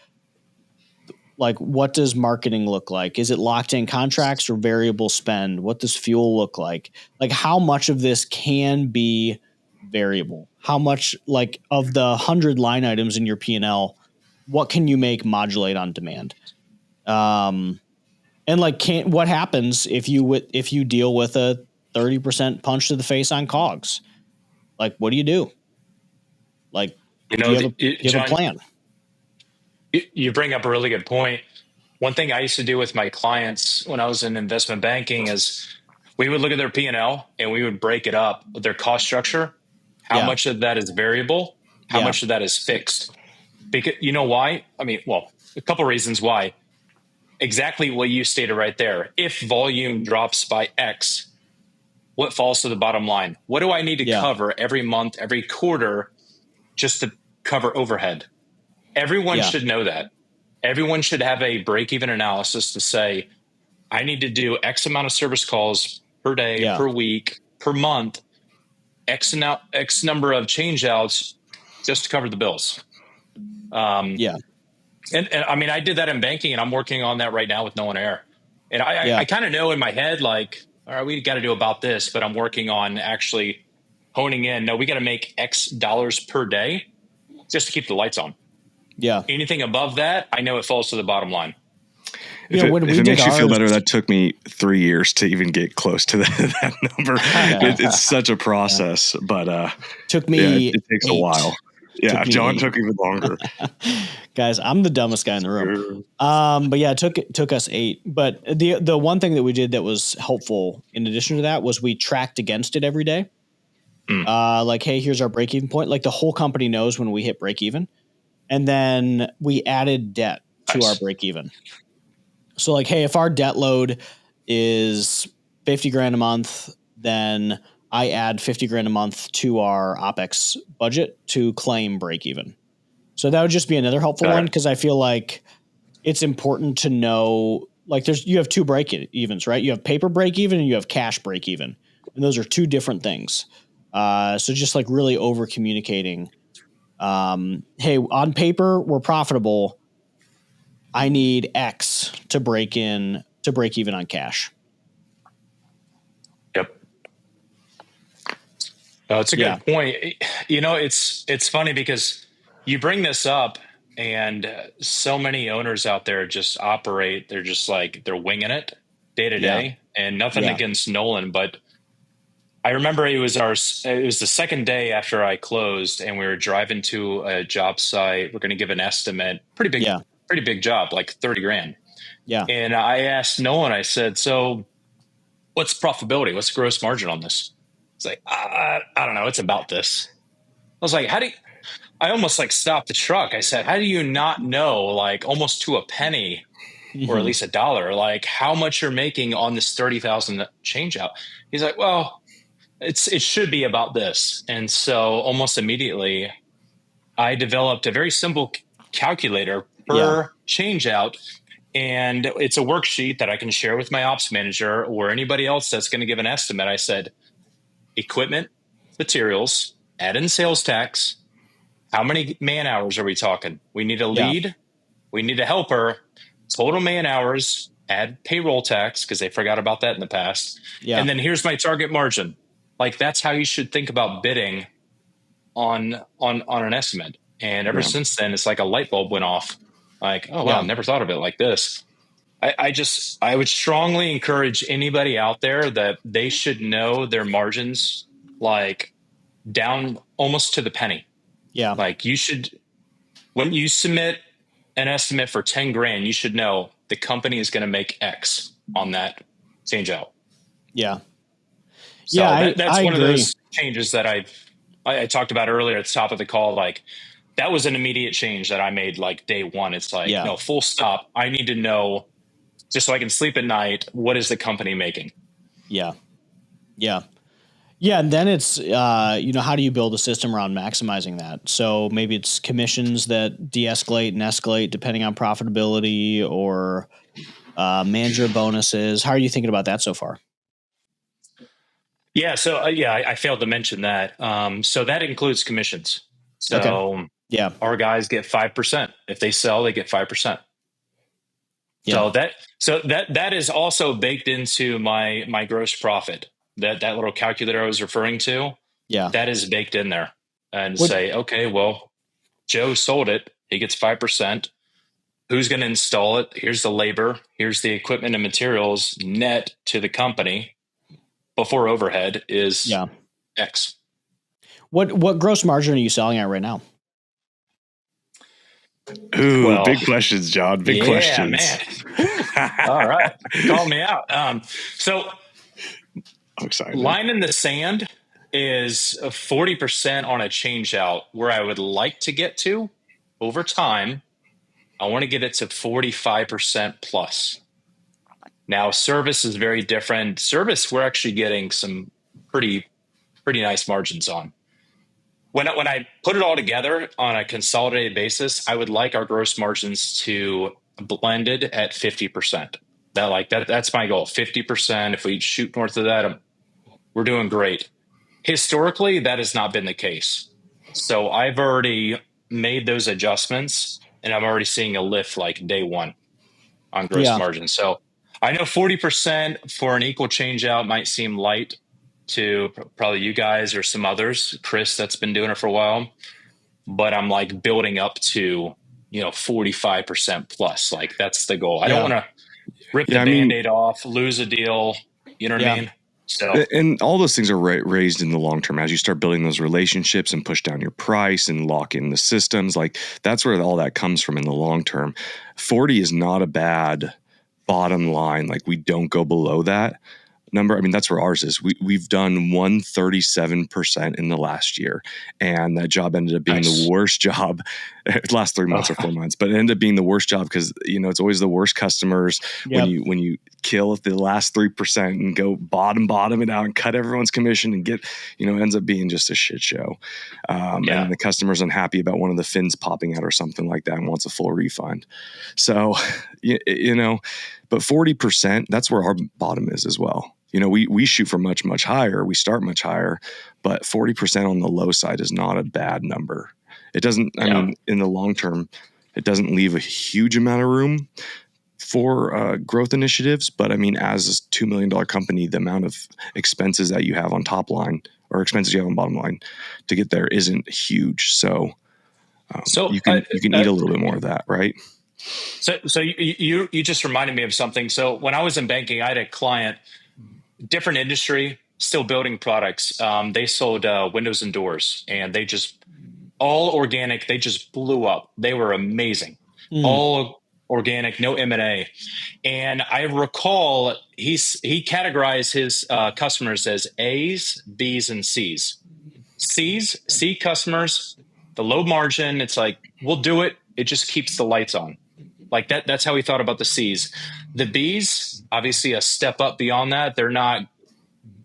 Like, what does marketing look like? Is it locked in contracts or variable spend? What does fuel look like? Like, how much of this can be variable? How much, like, of the 100 line items in your P&L, what can you make modulate on demand? And like, what happens if you deal with a 30% punch to the face on COGS? Like, what do you do? Like, do you have a plan? You bring up a really good point. One thing I used to do with my clients when I was in investment banking is we would look at their P&L and we would break it up with their cost structure. How much of that is variable? How much of that is fixed? Because you know why? I mean, well, a couple reasons why. Exactly what you stated right there. If volume drops by X, what falls to the bottom line? What do I need to cover every month, every quarter, just to cover overhead? Everyone should know that. Everyone should have a break-even analysis to say, I need to do X amount of service calls per day, per week, per month, X number of change outs just to cover the bills. And I mean, I did that in banking, and I'm working on that right now with No One Air. And I kind of know in my head, like, all right, we got to do about this, but I'm working on actually honing in. No, we got to make X dollars per day just to keep the lights on. Yeah. Anything above that, I know it falls to the bottom line. If it makes you feel better, that took me 3 years to even get close to that number. It's such a process, but took me. It takes 8. A while. Yeah, John took even longer. Guys, I'm the dumbest guy in the room. But yeah, it took us 8. But the one thing that we did that was helpful in addition to that was we tracked against it every day. Like, hey, here's our break even point. Like the whole company knows when we hit break even. And then we added debt to our break even. So like, hey, if our debt load is $50,000 a month, then I add $50,000 a month to our OpEx budget to claim break even. So that would just be another helpful one, because I feel like it's important to know, like you have 2 break evens, right? You have paper break even and you have cash break even. And those are 2 different things. So just like really over communicating. Hey, on paper, we're profitable. I need X to break even on cash. Yep. Oh, it's a good point. You know, it's funny because you bring this up, and so many owners out there just operate. They're just like, they're winging it day to day, and nothing against Nolan, but I remember it was the second day after I closed, and we were driving to a job site. We're going to give an estimate, pretty big job, like $30,000. Yeah. And I asked Nolan, I said, so what's profitability? What's the gross margin on this? It's like, I don't know. It's about this. I was like, I almost like stopped the truck. I said, how do you not know, like almost to a penny or at least $1, like how much you're making on this 30,000 change out? He's like, well, it should be about this. And so almost immediately I developed a very simple calculator per change out. And it's a worksheet that I can share with my ops manager or anybody else that's going to give an estimate. I said, equipment, materials, add in sales tax. How many man hours are we talking? We need a lead. We need a helper. Total man hours, add payroll tax because they forgot about that in the past. Yeah. And then here's my target margin. Like that's how you should think about bidding on an estimate. And ever since then, it's like a light bulb went off. Like, oh wow, I never thought of it like this. I would strongly encourage anybody out there that they should know their margins like down almost to the penny. Yeah. Like you should, when you submit an estimate for $10,000, you should know the company is going to make X on that change out. Yeah. So that's one of those changes that I talked about earlier at the top of the call. Like that was an immediate change that I made like day one. It's like, no, full stop. I need to know just so I can sleep at night. What is the company making? Yeah. Yeah. Yeah. And then it's, how do you build a system around maximizing that? So maybe it's commissions that de-escalate and escalate depending on profitability or manager bonuses. How are you thinking about that so far? Yeah. So, I failed to mention that. So that includes commissions. So our guys get 5%. If they sell, they get 5%. Yeah. So that is also baked into my gross profit. That little calculator I was referring to. Yeah. That is baked in there. And say, okay, well, Joe sold it. He gets 5%. Who's going to install it? Here's the labor. Here's the equipment and materials net to the company before overhead is X. What gross margin are you selling at right now? Ooh, big questions, John. Big questions. Man. All right. Call me out. So I'm excited. Line in the sand is 40% on a change out where I would like to get to over time. I want to get it to 45% plus. Now, service is very different. Service, we're actually getting some pretty nice margins on. When I put it all together on a consolidated basis, I would like our gross margins to blended at 50%. That's my goal. 50%. If we shoot north of that, we're doing great. Historically, that has not been the case. So I've already made those adjustments, and I'm already seeing a lift like day one on gross margin. So I know 40% for an equal change out might seem light to probably you guys or some others. Chris, that's been doing it for a while, but I'm like building up to, 45% plus. Like that's the goal. I don't want to rip the Band-Aid off, lose a deal. You know what I mean? So, and all those things are raised in the long term as you start building those relationships and push down your price and lock in the systems. Like that's where all that comes from in the long term. 40 is not a bad bottom line. Like we don't go below that number. I mean, that's where ours is. We've done 137% in the last year, and that job ended up being the worst job. It last 3 months or 4 months, but it ended up being the worst job because it's always the worst customers when you kill the last 3% and go bottom it out and cut everyone's commission and get ends up being just a shit show. And the customer's unhappy about one of the fins popping out or something like that and wants a full refund. So but 40%, that's where our bottom is as well. We shoot for much, much higher. We start much higher, but 40% on the low side is not a bad number. It doesn't, I mean, in the long term, it doesn't leave a huge amount of room for growth initiatives. But I mean, as a $2 million company, the amount of expenses that you have on top line or expenses you have on bottom line to get there isn't huge. So you can eat a little bit more of that, right? So you just reminded me of something. So when I was in banking, I had a client, different industry, still building products. They sold windows and doors, and they just all organic. They just blew up. They were amazing. All organic, no M&A. And I recall he categorized his customers as A's, B's, and C's. C customers, the low margin. It's like, we'll do it. It just keeps the lights on. Like that. That's how he thought about the C's. The B's, obviously a step up beyond that. They're not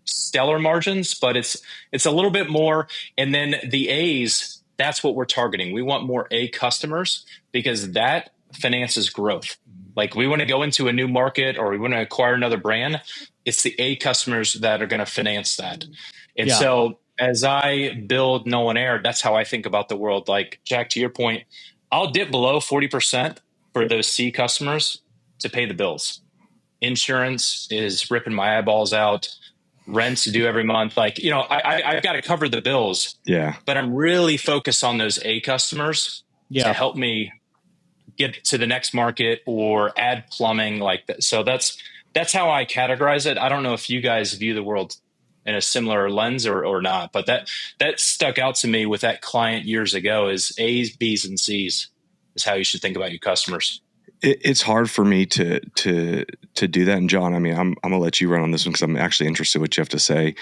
stellar margins, but it's a little bit more. And then the A's, that's what we're targeting. We want more A customers because that finances growth. Like we want to go into a new market or we want to acquire another brand. It's the A customers that are going to finance that. And so as I build Nolan Air, that's how I think about the world. Like Jack, to your point, I'll dip below 40% for those C customers to pay the bills. Insurance is ripping my eyeballs out. Rents due every month. Like, I've got to cover the bills. Yeah. But I'm really focused on those A customers to help me get to the next market or add plumbing like that. So that's how I categorize it. I don't know if you guys view the world in a similar lens or not, but that stuck out to me with that client years ago is A's, B's, and C's is how you should think about your customers. It's hard for me to do that. And John, I mean, I'm going to let you run on this one because I'm actually interested in what you have to say.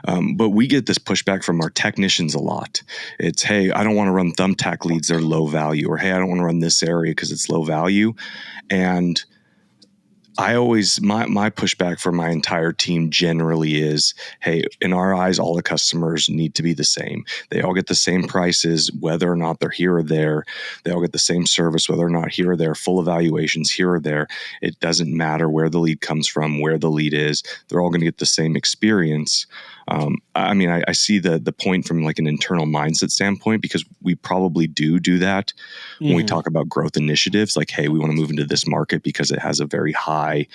But we get this pushback from our technicians a lot. It's, hey, I don't want to run thumbtack leads. They're low value. Or, hey, I don't want to run this area because it's low value. And I always, my pushback for my entire team generally is, hey, in our eyes, all the customers need to be the same. They all get the same prices, whether or not they're here or there. They all get the same service, whether or not here or there, full evaluations here or there. It doesn't matter where the lead comes from, where the lead is. They're all going to get the same experience. I mean, I see the point from like an internal mindset standpoint because we probably do that when we talk about growth initiatives. Like, hey, we want to move into this market because it has a very high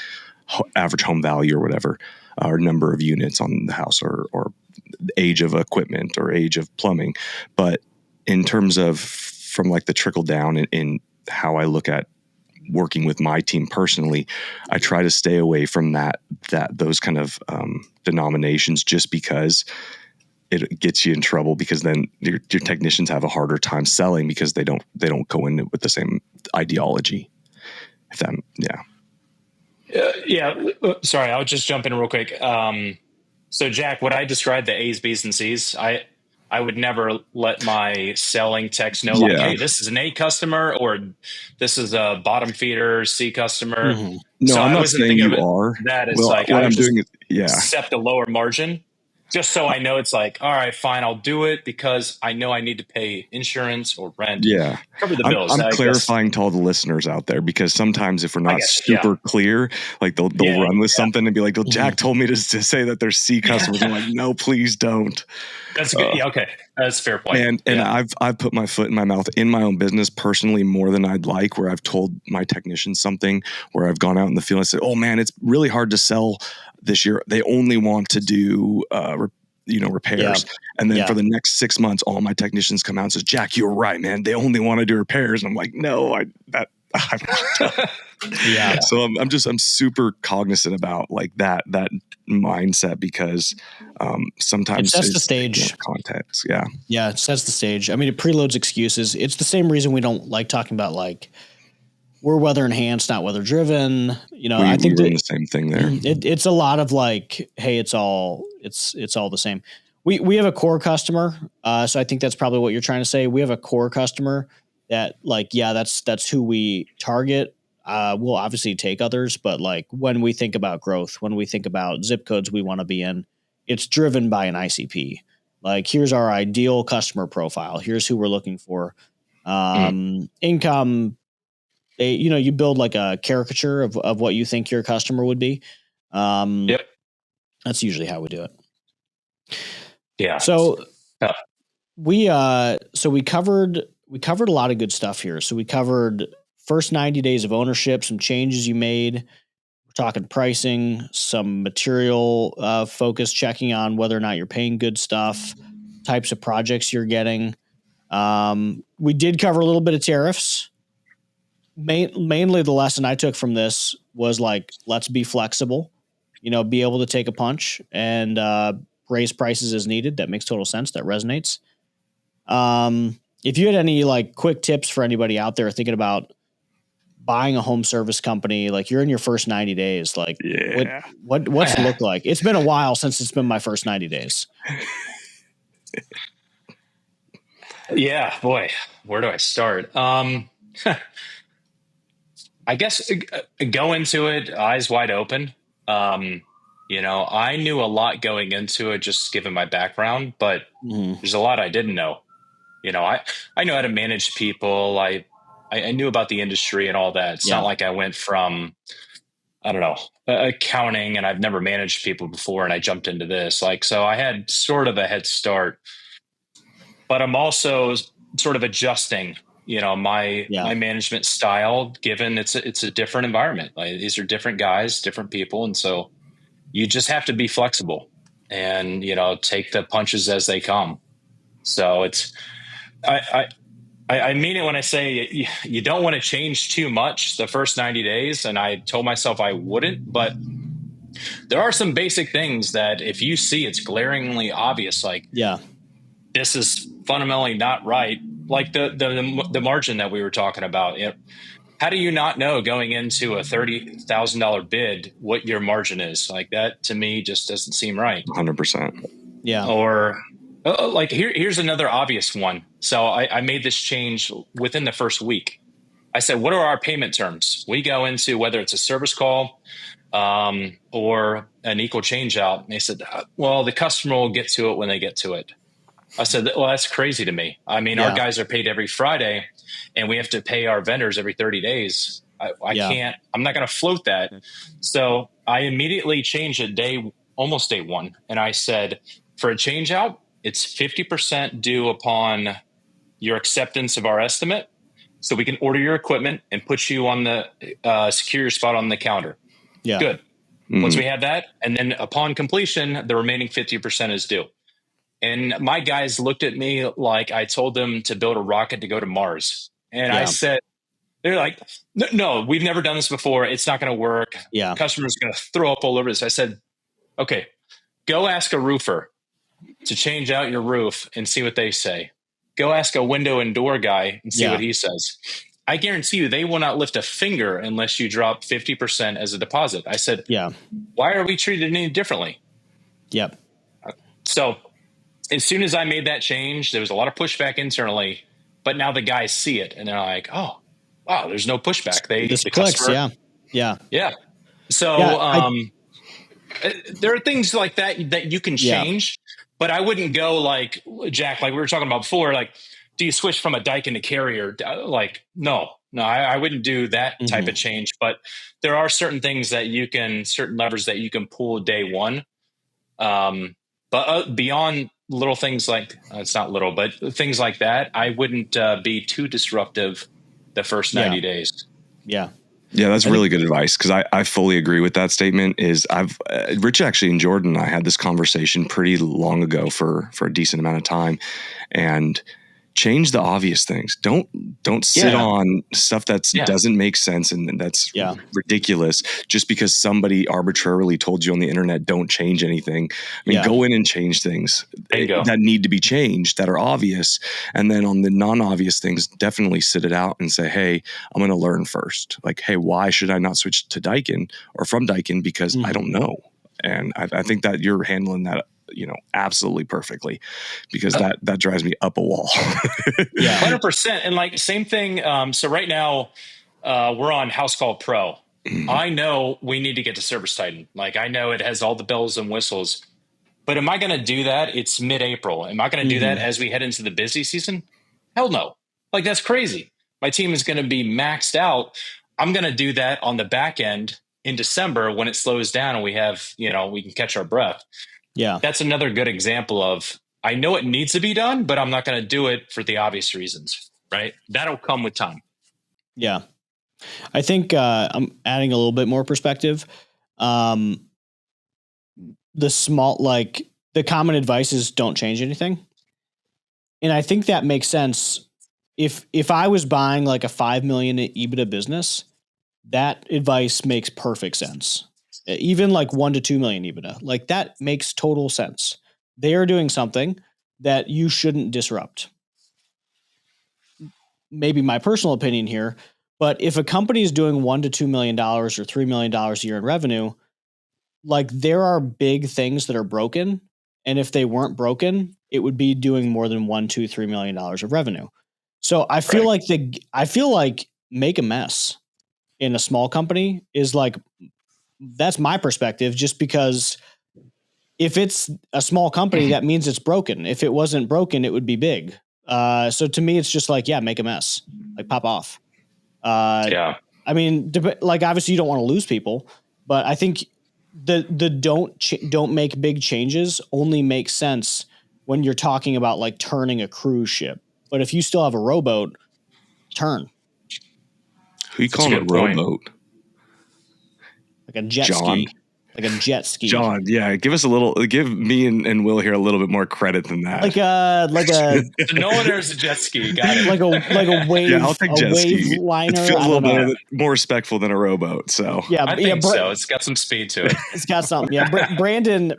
average home value or whatever, or number of units on the house or age of equipment or age of plumbing. But in terms of from like the trickle down in how I look at working with my team personally, I try to stay away from those kind of denominations just because it gets you in trouble because then your technicians have a harder time selling because they don't go in with the same ideology. If that, sorry, I'll just jump in real quick. So Jack, what I described, the A's, B's, and C's, I would never let my selling techs know, like, hey, this is an A customer or this is a bottom feeder C customer. No, so I'm not saying you are. That is like, I would just accept a lower margin just so I know it's like, all right, fine, I'll do it because I know I need to pay insurance or rent, Yeah. cover the bills. I'm clarifying to all the listeners out there, because sometimes if we're not super clear, like they'll run with something and be like, well, Jack told me to say that there's C customers. I'm like, no, please don't. That's good. Yeah, okay. That's a fair point. And I've put my foot in my mouth in my own business personally more than I'd like, where I've told my technicians something, where I've gone out in the field and said, oh man, it's really hard to sell this year. They only want to do repairs. And then for the next 6 months, all my technicians come out and says, Jack, you're right, man. They only want to do repairs. And I'm like, no, I'm Yeah. So I'm super cognizant about like that mindset, because sometimes it sets the stage. Context. Yeah. It sets the stage. I mean, it preloads excuses. It's the same reason we don't like talking about like, we're weather enhanced, not weather driven. I think we're in the same thing there. It's a lot of like, hey, it's all the same. We have a core customer. So I think that's probably what you're trying to say. We have a core customer that like, that's who we target. We'll obviously take others, but like when we think about growth, when we think about zip codes we want to be in, it's driven by an ICP. Like, here's our ideal customer profile. Here's who we're looking for. Income. You build like a caricature of what you think your customer would be. That's usually how we do it. Yeah. So we covered a lot of good stuff here. So we covered first 90 days of ownership, some changes you made. We're talking pricing, some material focus, checking on whether or not you're paying good stuff, types of projects you're getting. We did cover a little bit of tariffs. Mainly the lesson I took from this was like, let's be flexible, be able to take a punch and raise prices as needed. That makes total sense. That resonates. If you had any like quick tips for anybody out there thinking about buying a home service company, like you're in your first 90 days, like what's it look like? It's been a while since it's been my first 90 days. Yeah, boy, where do I start? I guess go into it eyes wide open. I knew a lot going into it, just given my background, but there's a lot I didn't know. I know how to manage people. I knew about the industry and all that. It's not like I went from, I don't know, accounting, and I've never managed people before, and I jumped into this. So I had sort of a head start, but I'm also sort of adjusting my management style, given it's a different environment. Like, these are different guys, different people. And so you just have to be flexible and, take the punches as they come. So I mean it when I say you don't want to change too much the first 90 days. And I told myself I wouldn't, but there are some basic things that if you see it's glaringly obvious, like, this is fundamentally not right. Like the margin that we were talking about. How do you not know going into a $30,000 bid what your margin is? Like, that to me just doesn't seem right. 100%. Yeah. Or like here's another obvious one. So I made this change within the first week. I said, what are our payment terms? We go into whether it's a service call or an equal change out. And they said, well, the customer will get to it when they get to it. I said, well, that's crazy to me. I mean, our guys are paid every Friday and we have to pay our vendors every 30 days. I can't, I'm not going to float that. So I immediately changed it almost day one. And I said, for a change out, it's 50% due upon your acceptance of our estimate. So we can order your equipment and put you on the secure your spot on the calendar. Yeah. Good. Mm-hmm. Once we have that, and then upon completion, the remaining 50% is due. And my guys looked at me like I told them to build a rocket to go to Mars. And I said, they're like, no, we've never done this before. It's not going to work. Yeah. Customers are going to throw up all over this. I said, okay, go ask a roofer to change out your roof and see what they say. Go ask a window and door guy and see what he says. I guarantee you they will not lift a finger unless you drop 50% as a deposit. I said, why are we treated any differently? Yep. So as soon as I made that change, there was a lot of pushback internally, but now the guys see it and they're like, oh, wow, there's no pushback. This clicks. Yeah. So, There are things like that you can change, but I wouldn't go like Jack, like we were talking about before, like, do you switch from a Daikin to Carrier? Like, no, I wouldn't do that type of change, but there are certain things that certain levers that you can pull day one. But beyond little things like, it's not little, but things like that, I wouldn't be too disruptive the first 90 days. Yeah. Yeah, that's really good advice, because I fully agree with that statement. Rich actually and Jordan and I had this conversation pretty long ago for a decent amount of time, and change the obvious things. Don't sit on stuff that doesn't make sense and that's ridiculous just because somebody arbitrarily told you on the internet don't change anything. I mean, go in and change things that need to be changed, that are obvious. And then on the non-obvious things, definitely sit it out and say, hey, I'm going to learn first. Like, hey, why should I not switch to Daikin or from Daikin? Because I don't know. And I think that you're handling that, absolutely perfectly, because that drives me up a wall. 100%. And like, same thing. So right now, we're on House Call Pro. I know we need to get to Service Titan. Like, I know it has all the bells and whistles, but am I going to do that? It's mid-April. Am I going to do that as we head into the busy season? Hell no. Like, that's crazy. My team is going to be maxed out. I'm going to do that on the back end in December when it slows down and we have, we can catch our breath. Yeah. That's another good example of, I know it needs to be done, but I'm not going to do it for the obvious reasons, right? That'll come with time. Yeah. I think I'm adding a little bit more perspective. The common advice is don't change anything. And I think that makes sense. If I was buying like a 5 million EBITDA business, that advice makes perfect sense. Even like 1 to 2 million EBITDA, like that makes total sense. They are doing something that you shouldn't disrupt. Maybe my personal opinion here, but if a company is doing $1 to $2 million or $3 million a year in revenue, like there are big things that are broken. And if they weren't broken, it would be doing more than $1, $2, $3 million of revenue. So I feel like make a mess in a small company is like, that's my perspective, just because if it's a small company, that means it's broken. If it wasn't broken, it would be big. So to me, it's just like, make a mess, like pop off. I mean, like obviously you don't want to lose people, but I think the don't make big changes only makes sense when you're talking about like turning a cruise ship. But if you still have a rowboat, turn. Who you calling a rowboat? Like a jet ski. Like a jet ski. John, give me and Will here a little bit more credit than that. Like a no one there's a jet ski. Got it. Like a wave. Yeah, I'll take jet ski. Liner. It feels a little bit more respectful than a rowboat. So I think so. It's got some speed to it. It's got something. Yeah, Brandon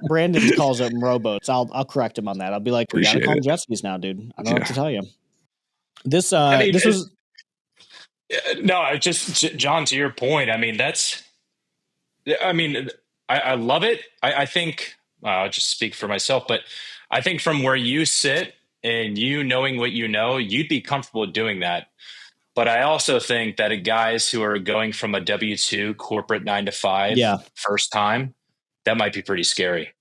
calls them rowboats. I'll correct him on that. I'll be like, we gotta call them jet skis now, dude. I don't know what to tell you. This was. No, John, to your point. I mean, I love it. I think I'll just speak for myself, but I think from where you sit and you knowing what you know, you'd be comfortable doing that. But I also think that guys who are going from a W-2 corporate 9 to 5 first time, that might be pretty scary,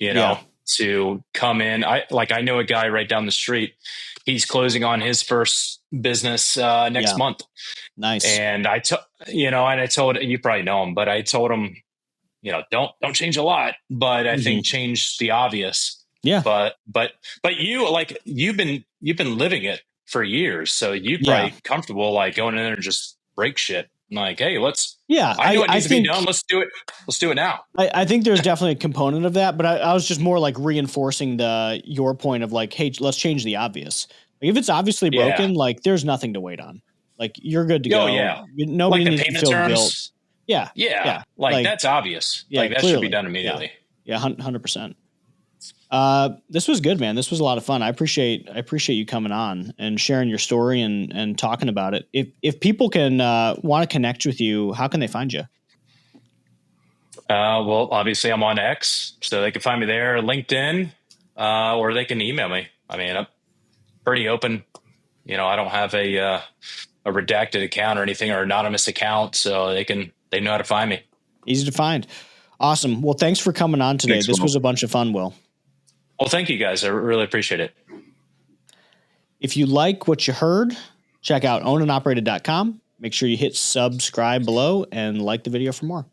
to come in. I know a guy right down the street. He's closing on his first business next month. Nice. And I told, you probably know him, but I told him, don't change a lot, but I think change the obvious. Yeah. But you, like, you've been living it for years. So you're probably comfortable like going in there and just break shit. Like, hey, I know it needs to be done. Let's do it. Let's do it now. I think there's definitely a component of that, but I was just more like reinforcing your point of like, hey, let's change the obvious. Like, if it's obviously broken, like there's nothing to wait on. Like you're good to go. Nobody needs to feel guilt. Yeah. Like that's obvious. Yeah, like that should be done immediately. Yeah, 100%. This was good, man. This was a lot of fun. I appreciate you coming on and sharing your story and talking about it. If people can want to connect with you, how can they find you? Well, obviously I'm on X, so they can find me there, LinkedIn, or they can email me. I mean, I'm pretty open. I don't have a redacted account or anything or anonymous account, so they know how to find me. Easy to find. Awesome. Well, thanks for coming on today. Thanks, this Will. was a bunch of fun, Will. Well, thank you guys. I really appreciate it. If you like what you heard, check out ownandoperated.com. Make sure you hit subscribe below and like the video for more.